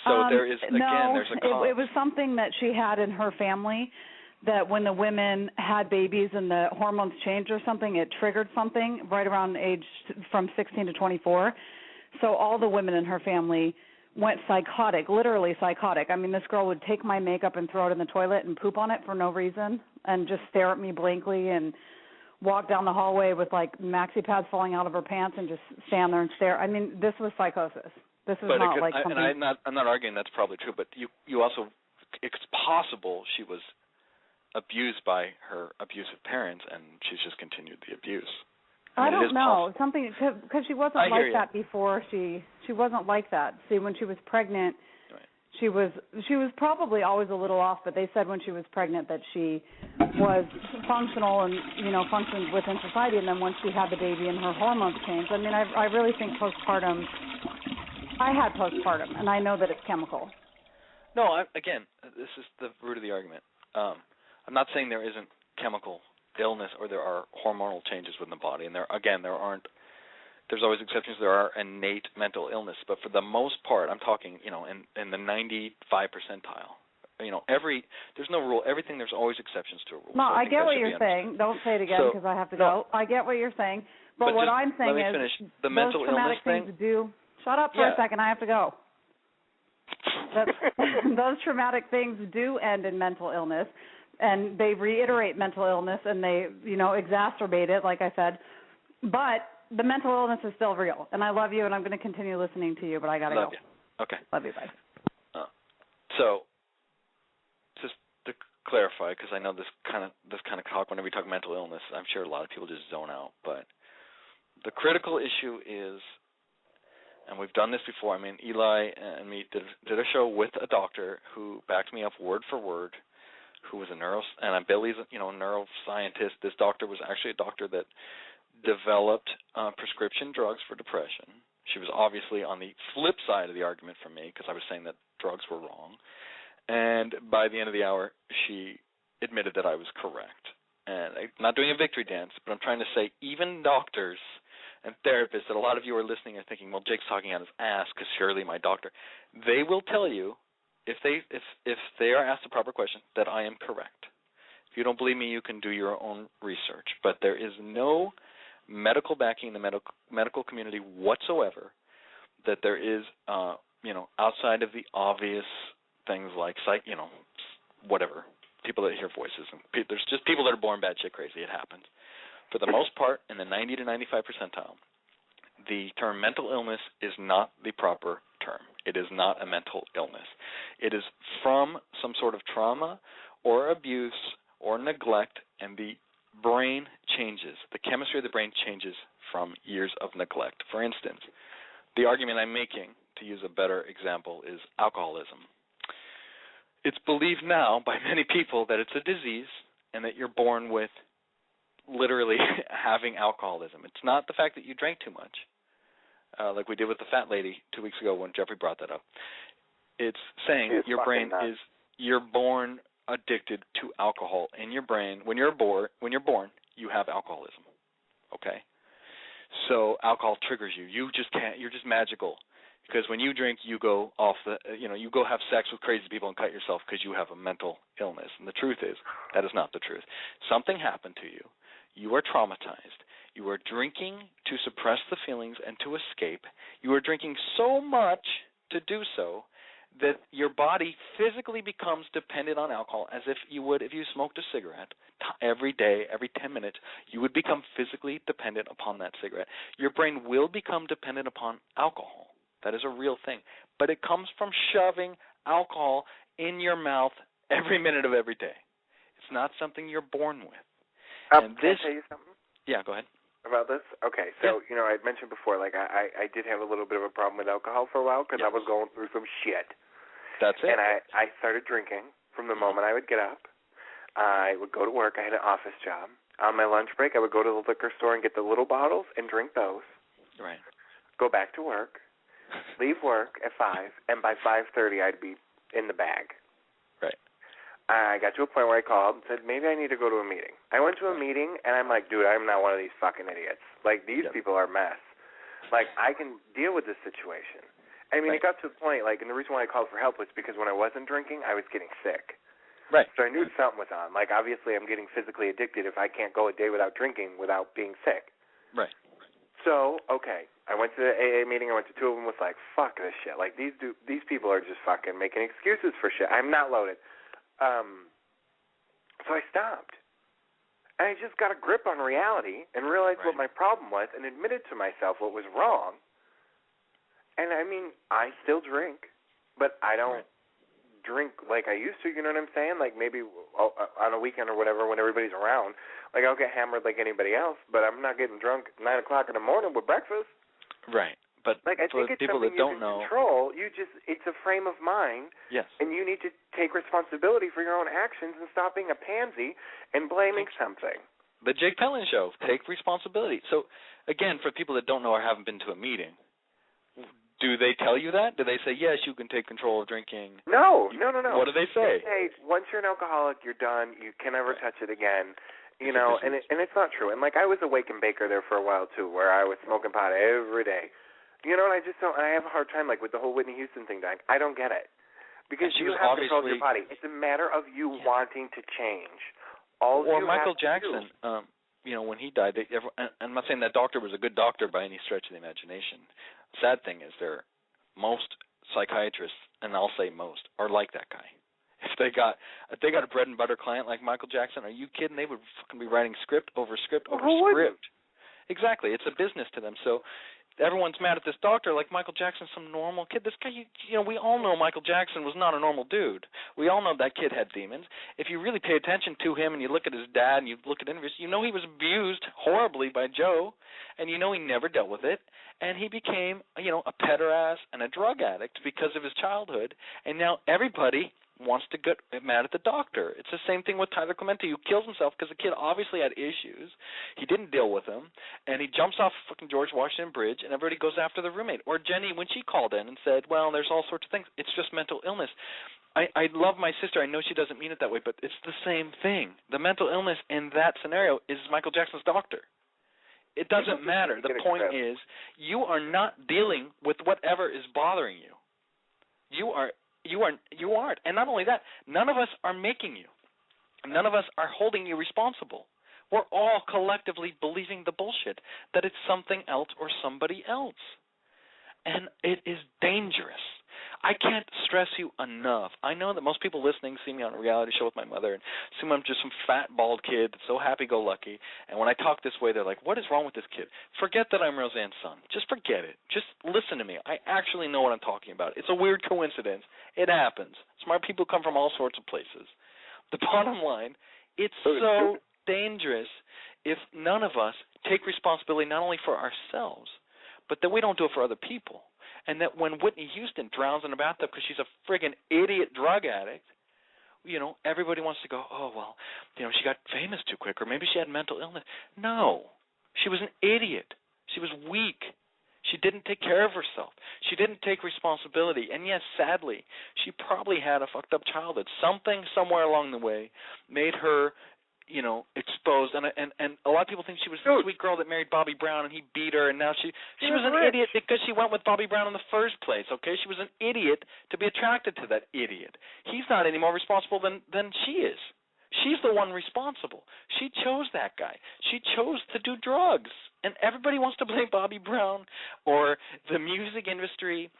So there is, there's a cause. It was something that she had in her family, that when the women had babies and the hormones changed or something, it triggered something right around age from 16 to 24. So all the women in her family went psychotic, literally psychotic. This girl would take my makeup and throw it in the toilet and poop on it for no reason and just stare at me blankly and walk down the hallway with maxi pads falling out of her pants and just stand there and stare. This was psychosis. This is not something. And I'm not arguing that's probably true, but you also, it's possible she was abused by her abusive parents and she's just continued the abuse. I don't know. Something, because she wasn't like that before. She wasn't like that. See, when she was pregnant, she was probably always a little off, but they said when she was pregnant that she was functional and, functioned within society, and then once she had the baby and her hormones changed. I really think postpartum, I had postpartum, and I know that it's chemical. No, again, this is the root of the argument. I'm not saying there isn't chemical illness or there are hormonal changes within the body, and there's always exceptions. There are innate mental illness, but for the most part, I'm talking, in the 95 percentile. There's no rule. There's always exceptions to a rule. No, I get what you're saying. Don't say it again because I have to go. I get what you're saying, but what I'm saying is finish. The mental illness thing. Shut up for a second. I have to go. Those traumatic things do end in mental illness, and they reiterate mental illness, and they, exacerbate it, like I said. But the mental illness is still real, and I love you, and I'm going to continue listening to you, but I got to go. Love you. Okay. Love you, bye. So, just to clarify, because I know this kind of talk, whenever we talk mental illness, I'm sure a lot of people just zone out, but the critical issue is, and we've done this before, Eli and me did a show with a doctor who backed me up word for word who was and Billy's, a neuroscientist. This doctor was actually a doctor that developed prescription drugs for depression. She was obviously on the flip side of the argument from me because I was saying that drugs were wrong. And by the end of the hour, she admitted that I was correct. And I'm not doing a victory dance, but I'm trying to say even doctors and therapists, that a lot of you are listening are thinking, well, Jake's talking out his ass because surely my doctor. They will tell you, if they are asked the proper question, that I am correct. If you don't believe me, you can do your own research. But there is no medical backing in the medical community whatsoever that there is, outside of the obvious things like whatever, people that hear voices. And there's just people that are born batshit crazy. It happens. For the most part, in the 90 to 95 percentile, the term mental illness is not the proper term. It is not a mental illness. It is from some sort of trauma or abuse or neglect, and the brain changes. The chemistry of the brain changes from years of neglect. For instance, the argument I'm making, to use a better example, is alcoholism. It's believed now by many people that it's a disease and that you're born with literally having alcoholism. It's not the fact that you drank too much, like we did with the fat lady 2 weeks ago when Jeffrey brought that up. It's saying your brain is, you're born addicted to alcohol in your brain. When you're born, you have alcoholism. Okay? So alcohol triggers you. You just can't, you're just magical. Because when you drink, you go off you go have sex with crazy people and cut yourself because you have a mental illness. And the truth is, that is not the truth. Something happened to you. You are traumatized. You are drinking to suppress the feelings and to escape. You are drinking so much to do so that your body physically becomes dependent on alcohol, as if you would if you smoked a cigarette every day, every 10 minutes, you would become physically dependent upon that cigarette. Your brain will become dependent upon alcohol. That is a real thing. But it comes from shoving alcohol in your mouth every minute of every day. It's not something you're born with. Can I tell you something? Yeah, go ahead. About this? Okay, so, I had mentioned before, I did have a little bit of a problem with alcohol for a while because I was going through some shit. That's it. And I started drinking from the moment I would get up. I would go to work. I had an office job. On my lunch break, I would go to the liquor store and get the little bottles and drink those. Right. Go back to work, leave work at 5, and by 5:30 I'd be in the bag. Right. I got to a point where I called and said, maybe I need to go to a meeting. I went to a meeting, and I'm like, dude, I'm not one of these fucking idiots. These people are a mess. I can deal with this situation. I mean, It got to a point, and the reason why I called for help was because when I wasn't drinking, I was getting sick. Right. So I knew something was on. Obviously, I'm getting physically addicted if I can't go a day without drinking without being sick. Right. So, okay, I went to the AA meeting. I went to 2 of them. Was like, fuck this shit. These people are just fucking making excuses for shit. I'm not loaded. So I stopped. And I just got a grip on reality and realized what my problem was and admitted to myself what was wrong. And, I mean, I still drink, but I don't drink like I used to, you know what I'm saying? Maybe on a weekend or whatever when everybody's around. I'll get hammered like anybody else, but I'm not getting drunk at 9 o'clock in the morning with breakfast. Right. But I think it's people something that don't you can know, control. It's a frame of mind. Yes. And you need to take responsibility for your own actions and stop being a pansy and blaming something. The Jake Pentland Show. Take responsibility. So, again, for people that don't know or haven't been to a meeting, do they tell you that? Do they say, yes, you can take control of drinking? No. What do they say? They say, once you're an alcoholic, you're done. You can never touch it again. And it's not true. And, I was a wake and baker there for a while, too, where I was smoking pot every day. And I just don't. I have a hard time, with the whole Whitney Houston thing dying. I don't get it. Because you have control of your body. It's a matter of you wanting to change. Or Michael Jackson, when he died, I'm not saying that doctor was a good doctor by any stretch of the imagination. Sad thing is most psychiatrists, and I'll say most, are like that guy. If they got a bread and butter client like Michael Jackson, are you kidding? They would fucking be writing script over script over script. Exactly. It's a business to them. So everyone's mad at this doctor like Michael Jackson's some normal kid. This guy, we all know Michael Jackson was not a normal dude. We all know that kid had demons. If you really pay attention to him and you look at his dad and you look at interviews, he was abused horribly by Joe, and he never dealt with it. And he became, a pederast and a drug addict because of his childhood. And now everybody wants to get mad at the doctor. It's the same thing with Tyler Clementi, who kills himself because the kid obviously had issues. He didn't deal with them, and he jumps off fucking George Washington Bridge, and everybody goes after the roommate. Or Jenny, when she called in and said, well, there's all sorts of things. It's just mental illness. I love my sister. I know she doesn't mean it that way, but it's the same thing. The mental illness in that scenario is Michael Jackson's doctor. It doesn't matter. The point is, you are not dealing with whatever is bothering you. You aren't. And not only that, none of us are making you. None of us are holding you responsible. We're all collectively believing the bullshit that it's something else or somebody else. And it is dangerous. I can't stress you enough. I know that most people listening see me on a reality show with my mother and assume I'm just some fat, bald kid that's so happy-go-lucky. And when I talk this way, they're like, what is wrong with this kid? Forget that I'm Roseanne's son. Just forget it. Just listen to me. I actually know what I'm talking about. It's a weird coincidence. It happens. Smart people come from all sorts of places. The bottom line, it's so dangerous if none of us take responsibility not only for ourselves, but that we don't do it for other people. And that when Whitney Houston drowns in a bathtub because she's a friggin' idiot drug addict, everybody wants to go, oh, well, she got famous too quick, or maybe she had mental illness. No. She was an idiot. She was weak. She didn't take care of herself. She didn't take responsibility. And yes, sadly, she probably had a fucked up childhood. Something somewhere along the way made her exposed, and a lot of people think she was the sweet girl that married Bobby Brown and he beat her, and now she was an idiot because she went with Bobby Brown in the first place, okay? She was an idiot to be attracted to that idiot. He's not any more responsible than she is. She's the one responsible. She chose that guy. She chose to do drugs, and everybody wants to blame Bobby Brown or the music industry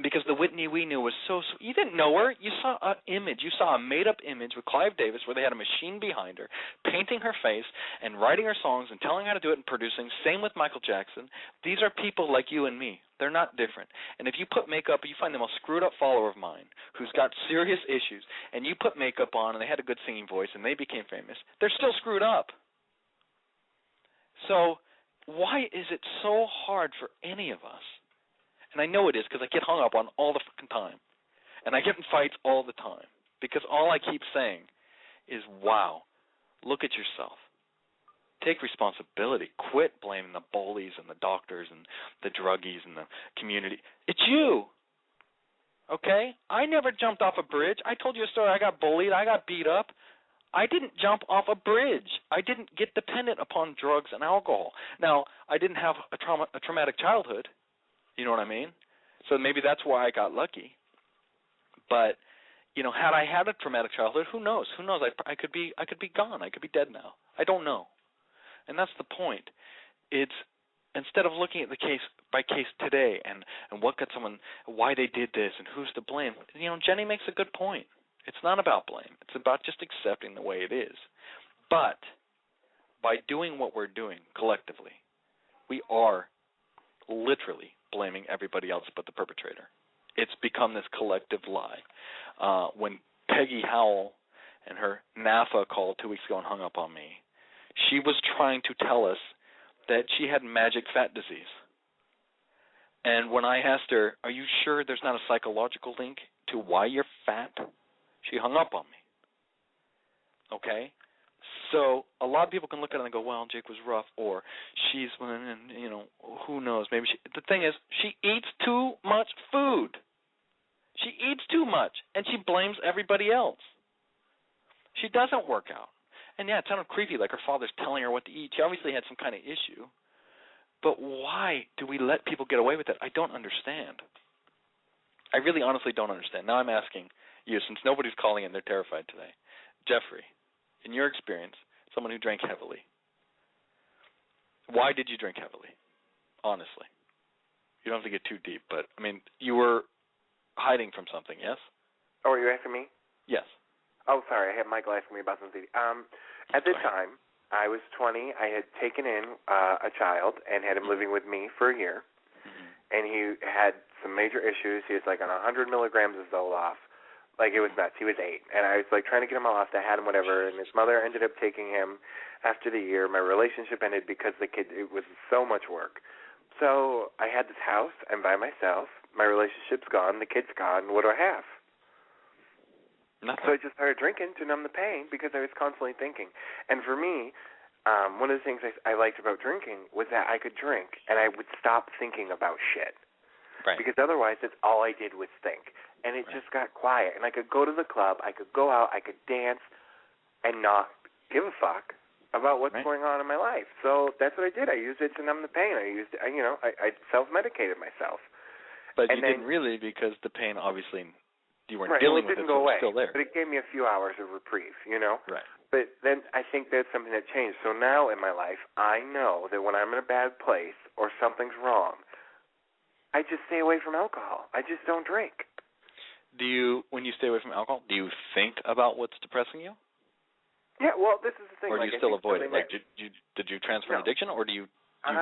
because the Whitney we knew was so you didn't know her. You saw an image. You saw a made-up image with Clive Davis where they had a machine behind her, painting her face and writing her songs and telling her how to do it and producing. Same with Michael Jackson. These are people like you and me. They're not different. And if you put makeup, you find the most screwed-up follower of mine who's got serious issues, and you put makeup on and they had a good singing voice and they became famous, they're still screwed up. So why is it so hard for any of us? And I know it is because I get hung up on all the fucking time. And I get in fights all the time because all I keep saying is, wow, look at yourself. Take responsibility. Quit blaming the bullies and the doctors and the druggies and the community. It's you. Okay? I never jumped off a bridge. I told you a story. I got bullied. I got beat up. I didn't jump off a bridge. I didn't get dependent upon drugs and alcohol. Now, I didn't have a traumatic childhood. You know what I mean? So maybe that's why I got lucky. But, had I had a traumatic childhood, who knows? Who knows? I could be gone. I could be dead now. I don't know. And that's the point. It's instead of looking at the case by case today and what got someone, why they did this and who's to blame, Jenny makes a good point. It's not about blame. It's about just accepting the way it is. But by doing what we're doing collectively, we are literally blaming everybody else but the perpetrator. It's become this collective lie. When Peggy Howell and her NAFA called 2 weeks ago and hung up on me, she was trying to tell us that she had magic fat disease. And when I asked her, are you sure there's not a psychological link to why you're fat? She hung up on me. Okay? So a lot of people can look at it and go, well, Jake was rough, or she's, who knows? Maybe the thing is, she eats too much food. She eats too much, and she blames everybody else. She doesn't work out. And, yeah, it sounded creepy, like her father's telling her what to eat. She obviously had some kind of issue. But why do we let people get away with it? I don't understand. I really honestly don't understand. Now I'm asking you, since nobody's calling in, they're terrified today. Jeffrey, in your experience, someone who drank heavily, why did you drink heavily? Honestly. You don't have to get too deep, but, you were hiding from something, yes? Oh, are you asking me? Yes. Oh, sorry, I had Michael asking me about something. At the time, I was 20. I had taken in a child and had him living with me for a year, and he had some major issues. He was like on 100 milligrams of Zoloft. Like, it was nuts. He was 8, and I was like trying to get him off. I had him, whatever, and his mother ended up taking him after the year. My relationship ended because it was so much work. So I had this house. I'm by myself. My relationship's gone. The kid's gone. What do I have? So I just started drinking to numb the pain because I was constantly thinking. And for me, one of the things I liked about drinking was that I could drink and I would stop thinking about shit. Right. Because otherwise, that's all I did was think. And it just got quiet. And I could go to the club, I could go out, I could dance, and not give a fuck about what's going on in my life. So that's what I did. I used it to numb the pain. I self-medicated myself. But you didn't really, because the pain, obviously, you weren't dealing with it, so it was still there. But it gave me a few hours of reprieve, Right. But then I think that's something that changed. So now in my life, I know that when I'm in a bad place or something's wrong, I just stay away from alcohol. I just don't drink. When you stay away from alcohol, do you think about what's depressing you? Yeah, well, this is the thing. Or do you still avoid it? Like, did you transfer an addiction, or do you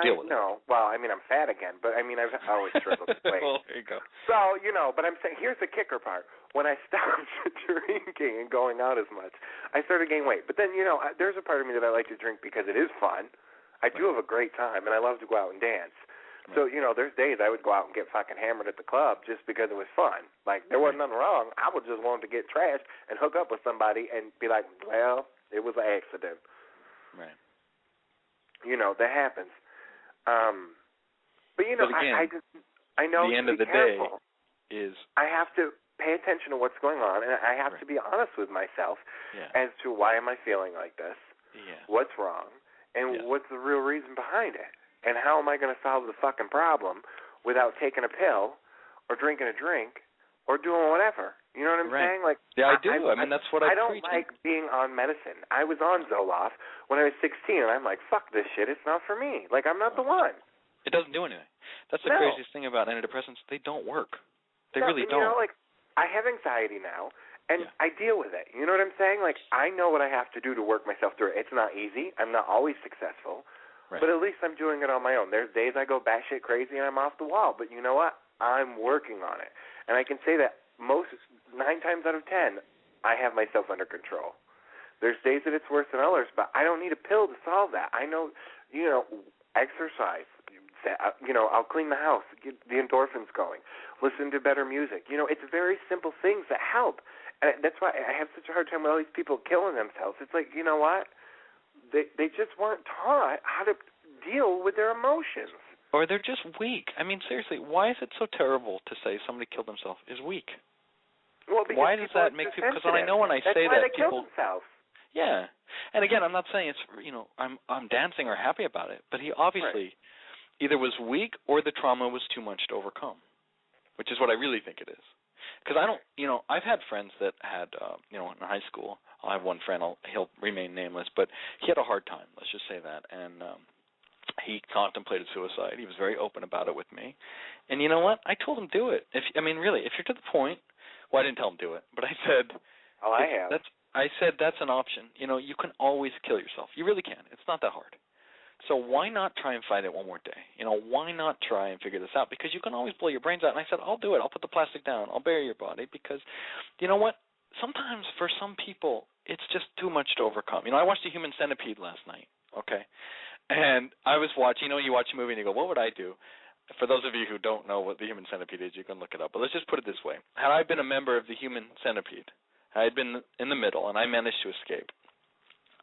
deal with it? No. Well, I mean, I'm fat again, but I mean, I've always struggled with weight. Well, there you go. So, but I'm saying, here's the kicker part. When I stopped drinking and going out as much, I started gaining weight. But then, there's a part of me that I like to drink because it is fun. I do have a great time, and I love to go out and dance. So, there's days I would go out and get fucking hammered at the club just because it was fun. Like, there wasn't nothing wrong. I was just wanting to get trashed and hook up with somebody and be like, well, it was an accident. Right. That happens. But, again, I know the end of the careful. Day is... I have to pay attention to what's going on, and I have to be honest with myself as to why am I feeling like this, what's wrong, and what's the real reason behind it. And how am I going to solve the fucking problem without taking a pill or drinking a drink or doing whatever? You know what I'm saying? Like, yeah, I do. I mean, that's what I don't like being on medicine. I was on Zoloft when I was 16, and I'm like, fuck this shit. It's not for me. Like, I'm not the one. It doesn't do anything. That's the craziest thing about antidepressants. They don't work. They really don't. Like, I have anxiety now, and I deal with it. You know what I'm saying? Like, I know what I have to do to work myself through it. It's not easy. I'm not always successful. Right. But at least I'm doing it on my own. There's days I go batshit crazy and I'm off the wall. But you know what? I'm working on it. And I can say that 9 times out of 10, I have myself under control. There's days that it's worse than others, but I don't need a pill to solve that. I know, exercise. I'll clean the house, get the endorphins going, listen to better music. It's very simple things that help. And that's why I have such a hard time with all these people killing themselves. It's like, you know what? They just weren't taught how to deal with their emotions. Or they're just weak. I mean, seriously, why is it so terrible to say somebody killed themselves is weak? Well, because why does that make people? Because I know when I say that, people kill themselves. Yeah, and again, I'm not saying it's I'm dancing or happy about it, but he obviously either was weak or the trauma was too much to overcome, which is what I really think it is. Because I don't, I've had friends that had, in high school. I have one friend, he'll remain nameless, but he had a hard time, let's just say that, and he contemplated suicide. He was very open about it with me. And you know what? I told him do it. If you're to the point, well, I didn't tell him do it, but I said, I said that's an option. You can always kill yourself. You really can. It's not that hard. So why not try and fight it one more day? Why not try and figure this out? Because you can always blow your brains out. And I said, I'll do it. I'll put the plastic down. I'll bury your body because, you know what? Sometimes for some people, it's just too much to overcome. I watched The Human Centipede last night, okay? And I was watching, you watch a movie and you go, what would I do? For those of you who don't know what The Human Centipede is, you can look it up. But let's just put it this way. Had I been a member of The Human Centipede, I had been in the middle, and I managed to escape,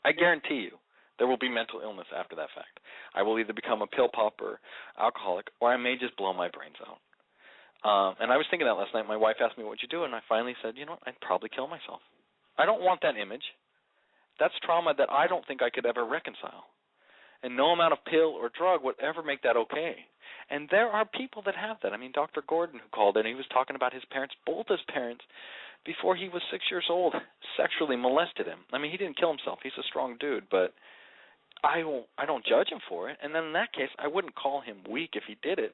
I guarantee you, there will be mental illness after that fact. I will either become a pill popper, alcoholic, or I may just blow my brains out. And I was thinking that last night. My wife asked me, what'd you do? And I finally said, I'd probably kill myself. I don't want that image. That's trauma that I don't think I could ever reconcile. And no amount of pill or drug would ever make that okay. And there are people that have that. I mean, Dr. Gordon, who called in, he was talking about his parents, both his parents, before he was 6 years old, sexually molested him. I mean, he didn't kill himself. He's a strong dude, but I don't judge him for it. And then in that case, I wouldn't call him weak if he did it,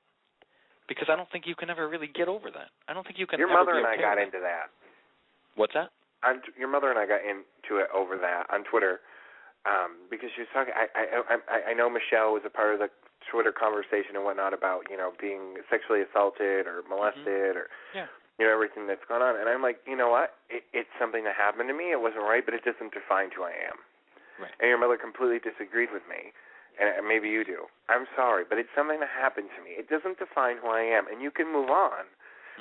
because I don't think you can ever really get over that. I don't think you can. Your ever mother be and okay I got with into that. What's that? Your mother and I got into it over that on Twitter, because she was talking. I know Michelle was a part of the Twitter conversation and whatnot about being sexually assaulted or molested or everything that's gone on. And I'm like, you know what? It's something that happened to me. It wasn't right, but it doesn't define who I am. Right. And your mother completely disagreed with me, and maybe you do. I'm sorry, but it's something that happened to me. It doesn't define who I am, and you can move on.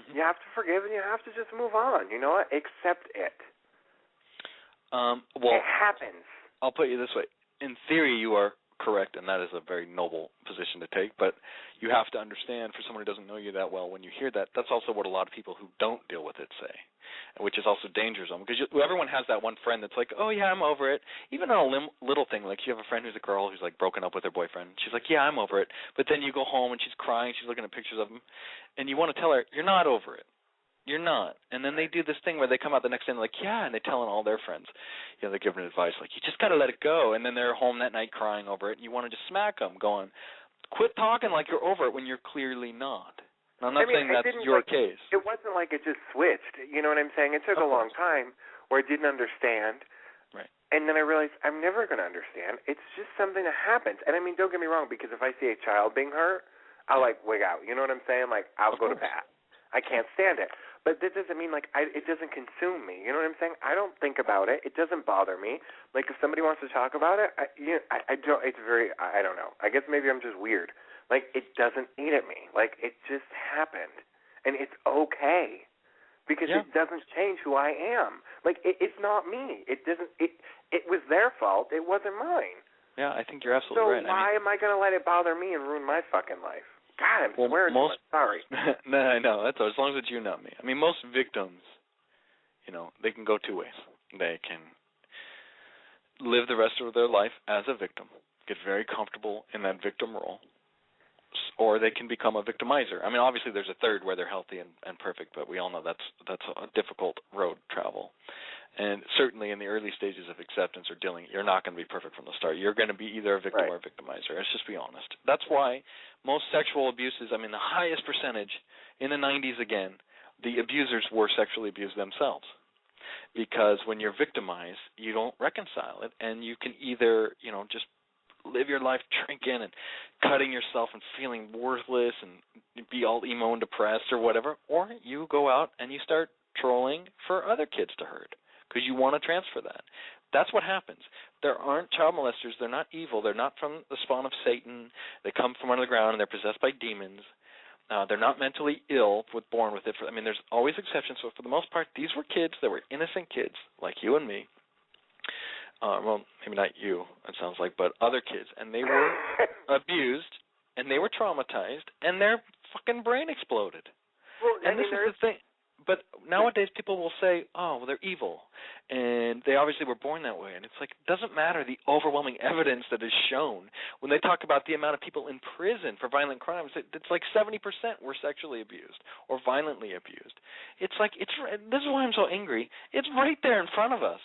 You have to forgive, and you have to just move on. You know what? Accept it. Well, it happens. I'll put you this way. In theory, you are correct, and that is a very noble position to take, but you have to understand, for someone who doesn't know you that well, when you hear that, that's also what a lot of people who don't deal with it say, which is also dangerous, because everyone has that one friend that's like, oh, yeah, I'm over it, even on a little thing, like you have a friend who's a girl who's, like, broken up with her boyfriend. She's like, yeah, I'm over it, but then you go home and she's crying, she's looking at pictures of him, and you want to tell her, you're not over it. You're not. And then they do this thing where they come out the next day and they're like, yeah, and they're telling all their friends. You know, they're giving advice like, you just got to let it go. And then they're home that night crying over it, and you want to just smack them, going, quit talking like you're over it when you're clearly not. Now, I'm not saying that's your case. It wasn't like it just switched. You know what I'm saying? It took a long time where I didn't understand. Right. And then I realized I'm never going to understand. It's just something that happens. And, I mean, don't get me wrong, because if I see a child being hurt, I'll, like, wig out. You know what I'm saying? Like, I'll go to bat. I can't stand it. But that doesn't mean, like, it doesn't consume me. You know what I'm saying? I don't think about it. It doesn't bother me. Like, if somebody wants to talk about it, I don't. It's very, I don't know. I guess maybe I'm just weird. Like, it doesn't eat at me. Like, it just happened. And it's okay. Because it doesn't change who I am. Like, it's not me. It doesn't, it was their fault. It wasn't mine. Yeah, I think you're absolutely right. So why am I going to let it bother me and ruin my fucking life? God, I'm swearing. Sorry. No, I know. That's all. As long as it's you, not me. I mean, most victims, you know, they can go two ways. They can live the rest of their life as a victim, get very comfortable in that victim role, or they can become a victimizer. I mean, obviously there's a third where they're healthy and perfect, but we all know that's a difficult road to travel. And certainly in the early stages of acceptance or dealing, you're not going to be perfect from the start. You're going to be either a victim or a victimizer. Let's just be honest. That's why most sexual abuses, I mean, the highest percentage in the 90s, again, the abusers were sexually abused themselves. Because when you're victimized, you don't reconcile it, and you can either, you know, just live your life drinking and cutting yourself and feeling worthless and be all emo and depressed or whatever, or you go out and you start trolling for other kids to hurt, because you want to transfer that. That's what happens. There aren't child molesters. They're not evil. They're not from the spawn of Satan. They come from under the ground, and they're possessed by demons. They're not mentally ill, born with it. I mean, there's always exceptions. So for the most part, these were kids that were innocent kids, like you and me. Well, maybe not you, it sounds like, but other kids. And they were abused, and they were traumatized, and their fucking brain exploded. Well, and this is the thing. But nowadays people will say, oh, well, they're evil, and they obviously were born that way. And it's like, it doesn't matter the overwhelming evidence that is shown. When they talk about the amount of people in prison for violent crimes, it's like 70% were sexually abused or violently abused. It's like, this is why I'm so angry. It's right there in front of us.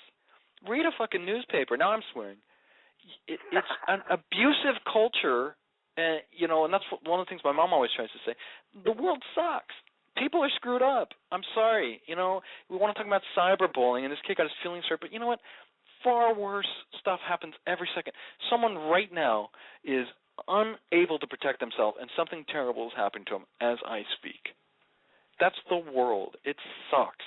Read a fucking newspaper. Now I'm swearing. It's an abusive culture, you know, and that's one of the things my mom always tries to say. The world sucks. People are screwed up. I'm sorry. You know, we want to talk about cyberbullying, and this kid got his feelings hurt, but you know what? Far worse stuff happens every second. Someone right now is unable to protect themselves, and something terrible is happening to them as I speak. That's the world. It sucks.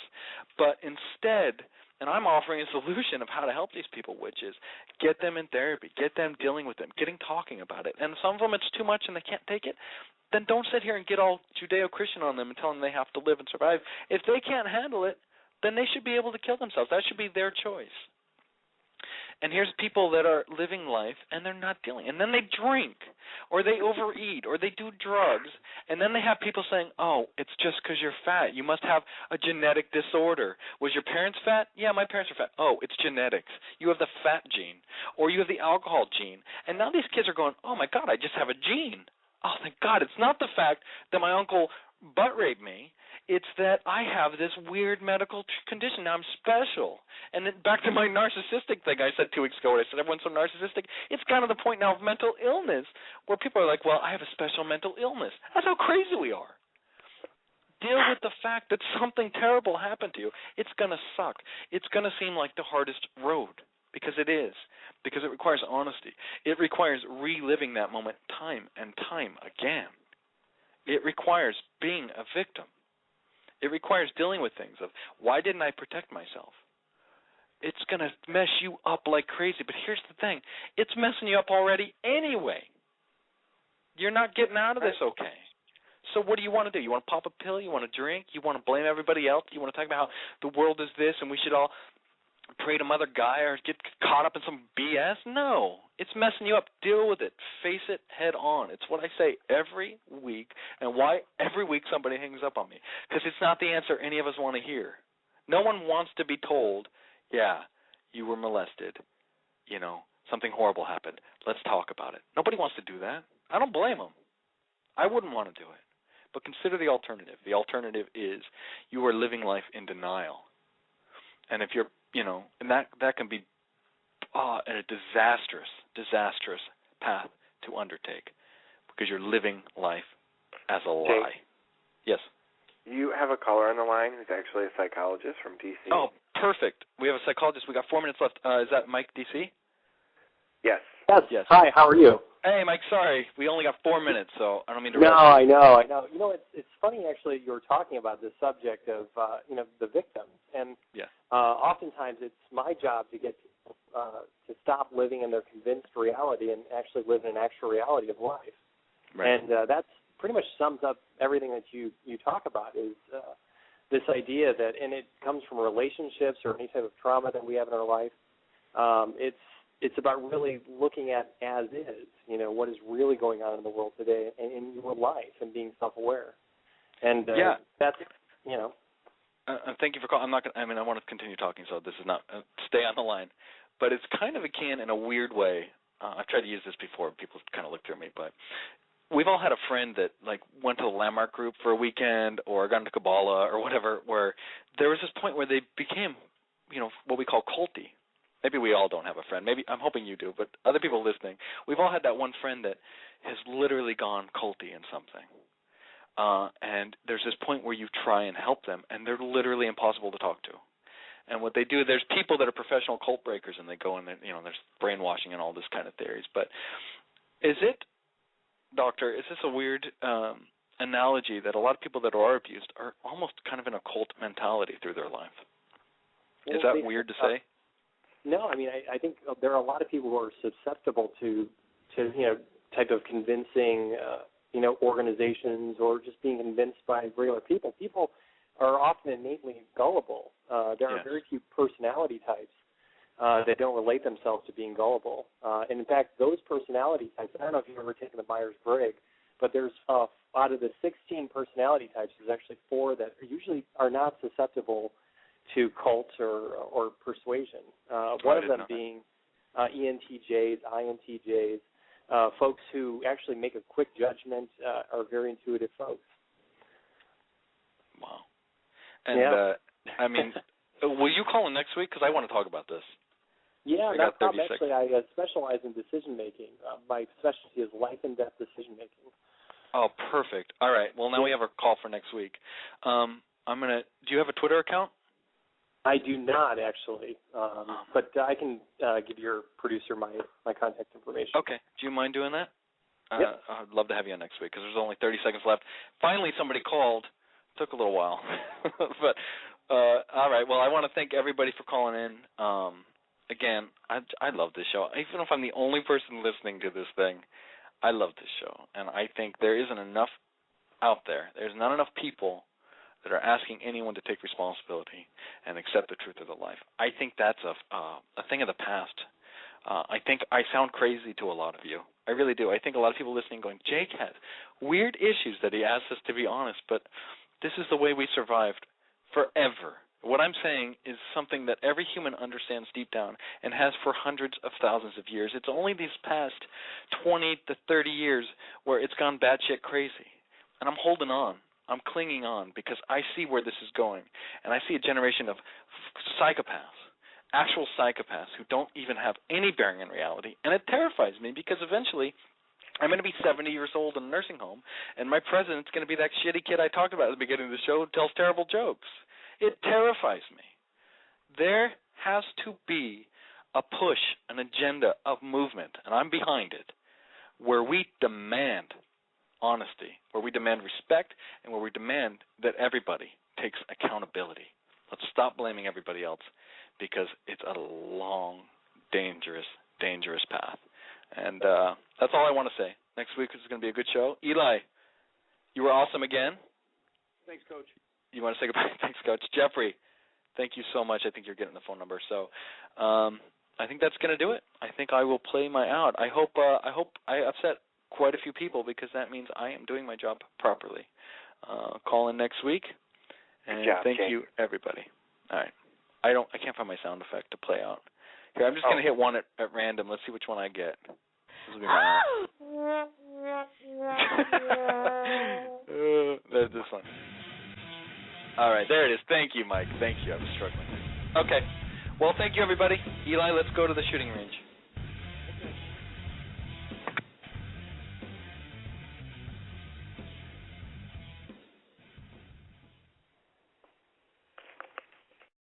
But instead, and I'm offering a solution of how to help these people, which is get them in therapy, get them dealing with them, talking about it. And some of them it's too much and they can't take it, then don't sit here and get all Judeo-Christian on them and tell them they have to live and survive. If they can't handle it, then they should be able to kill themselves. That should be their choice. And here's people that are living life and they're not dealing. And then they drink or they overeat or they do drugs. And then they have people saying, oh, it's just because you're fat. You must have a genetic disorder. Was your parents fat? Yeah, my parents are fat. Oh, it's genetics. You have the fat gene or you have the alcohol gene. And now these kids are going, oh, my God, I just have a gene. Oh, thank God. It's not the fact that my uncle butt raped me. It's that I have this weird medical condition. Now I'm special. And then back to my narcissistic thing I said 2 weeks ago when I said everyone's so narcissistic. It's kind of the point now of mental illness where people are like, well, I have a special mental illness. That's how crazy we are. Deal with the fact that something terrible happened to you. It's going to suck. It's going to seem like the hardest road because it is, because it requires honesty. It requires reliving that moment time and time again. It requires being a victim. It requires dealing with things of, why didn't I protect myself? It's going to mess you up like crazy. But here's the thing. It's messing you up already anyway. You're not getting out of this okay. So what do you want to do? You want to pop a pill? You want to drink? You want to blame everybody else? You want to talk about how the world is this and we should all pray to Mother Gaia or get caught up in some BS. No, it's messing you up. Deal with it. Face it head on. It's what I say every week, and why every week somebody hangs up on me. Because it's not the answer any of us want to hear. No one wants to be told, yeah, you were molested. You know, something horrible happened. Let's talk about it. Nobody wants to do that. I don't blame them. I wouldn't want to do it. But consider the alternative. The alternative is you are living life in denial. And if you're, you know, and that can be a disastrous path to undertake because you're living life as a lie. Yes. You have a caller on the line who's actually a psychologist from D.C. Oh, perfect. We have a psychologist. We got 4 minutes left. Is that Mike, D.C.? Yes. Yes. Hi, how are you? Hey, Mike, sorry. We only got 4 minutes, so I don't mean to rush. No, I know. You know, it's funny, actually, you were talking about this subject of, you know, the victims. And oftentimes it's my job to get people to stop living in their convinced reality and actually live in an actual reality of life. Right. And that's pretty much sums up everything that you talk about is this idea that, and it comes from relationships or any type of trauma that we have in our life. It's about really looking at as is, you know, what is really going on in the world today and in your life and being self-aware. And that's, you know. Thank you for calling. I want to continue talking, so this is not, stay on the line. But it's kind of akin in a weird way. I've tried to use this before. People kind of look through me, but we've all had a friend that, like, went to the Landmark group for a weekend or got into Kabbalah or whatever, where there was this point where they became, you know, what we call culty. Maybe we all don't have a friend. Maybe I'm hoping you do, but other people listening, we've all had that one friend that has literally gone culty in something. And there's this point where you try and help them, and they're literally impossible to talk to. And what they do, there's people that are professional cult breakers, and they go in there, you know, there's brainwashing and all this kind of theories. But is it, Doctor, is this a weird analogy that a lot of people that are abused are almost kind of in a cult mentality through their life? Is that weird to say? No, I mean, I think there are a lot of people who are susceptible to you know, type of convincing, you know, organizations or just being convinced by regular people. People are often innately gullible. There are very few personality types that don't relate themselves to being gullible. And in fact, those personality types, I don't know if you've ever taken the Myers-Briggs, but there's out of the 16 personality types, there's actually 4 that usually are not susceptible to cults or persuasion. One of them being ENTJs, INTJs, folks who actually make a quick judgment, are very intuitive folks. Wow. And, I mean, will you call in next week? Because I want to talk about this. Yeah, no problem. Actually, I specialize in decision-making. My specialty is life and death decision-making. Oh, perfect. All right. Well, now we have a call for next week. Do you have a Twitter account? I do not, actually, but I can give your producer my contact information. Okay. Do you mind doing that? Yep. I'd love to have you on next week because there's only 30 seconds left. Finally, somebody called. Took a little while. But, all right. Well, I want to thank everybody for calling in. Again, I love this show. Even if I'm the only person listening to this thing, I love this show. And I think there isn't enough out there. There's not enough people that are asking anyone to take responsibility and accept the truth of their life. I think that's a thing of the past. I think I sound crazy to a lot of you. I really do. I think a lot of people listening going, Jake has weird issues that he asks us to be honest, but this is the way we survived forever. What I'm saying is something that every human understands deep down and has for hundreds of thousands of years. It's only these past 20 to 30 years where it's gone batshit crazy. And I'm holding on. I'm clinging on because I see where this is going. And I see a generation of psychopaths, actual psychopaths who don't even have any bearing in reality. And it terrifies me because eventually I'm going to be 70 years old in a nursing home, and my president's going to be that shitty kid I talked about at the beginning of the show who tells terrible jokes. It terrifies me. There has to be a push, an agenda of movement, and I'm behind it, where we demand honesty, where we demand respect, and where we demand that everybody takes accountability. Let's stop blaming everybody else because it's a long, dangerous, dangerous path. And that's all I want to say. Next week is going to be a good show. Eli, you were awesome again. Thanks, Coach. You want to say goodbye? Thanks, Coach. Jeffrey, Thank you so much. I think you're getting the phone number. So I think that's going to do it. I think I will play my out. I hope I upset quite a few people, because that means I am doing my job properly. Call in next week, and thank you, everybody. All right. I can't find my sound effect to play out. Here, I'm just going to hit one at random. Let's see which one I get. This will be my out. There's this one. All right, there it is. Thank you, Mike. Thank you. I was struggling. Okay. Well, thank you, everybody. Eli, let's go to the shooting range.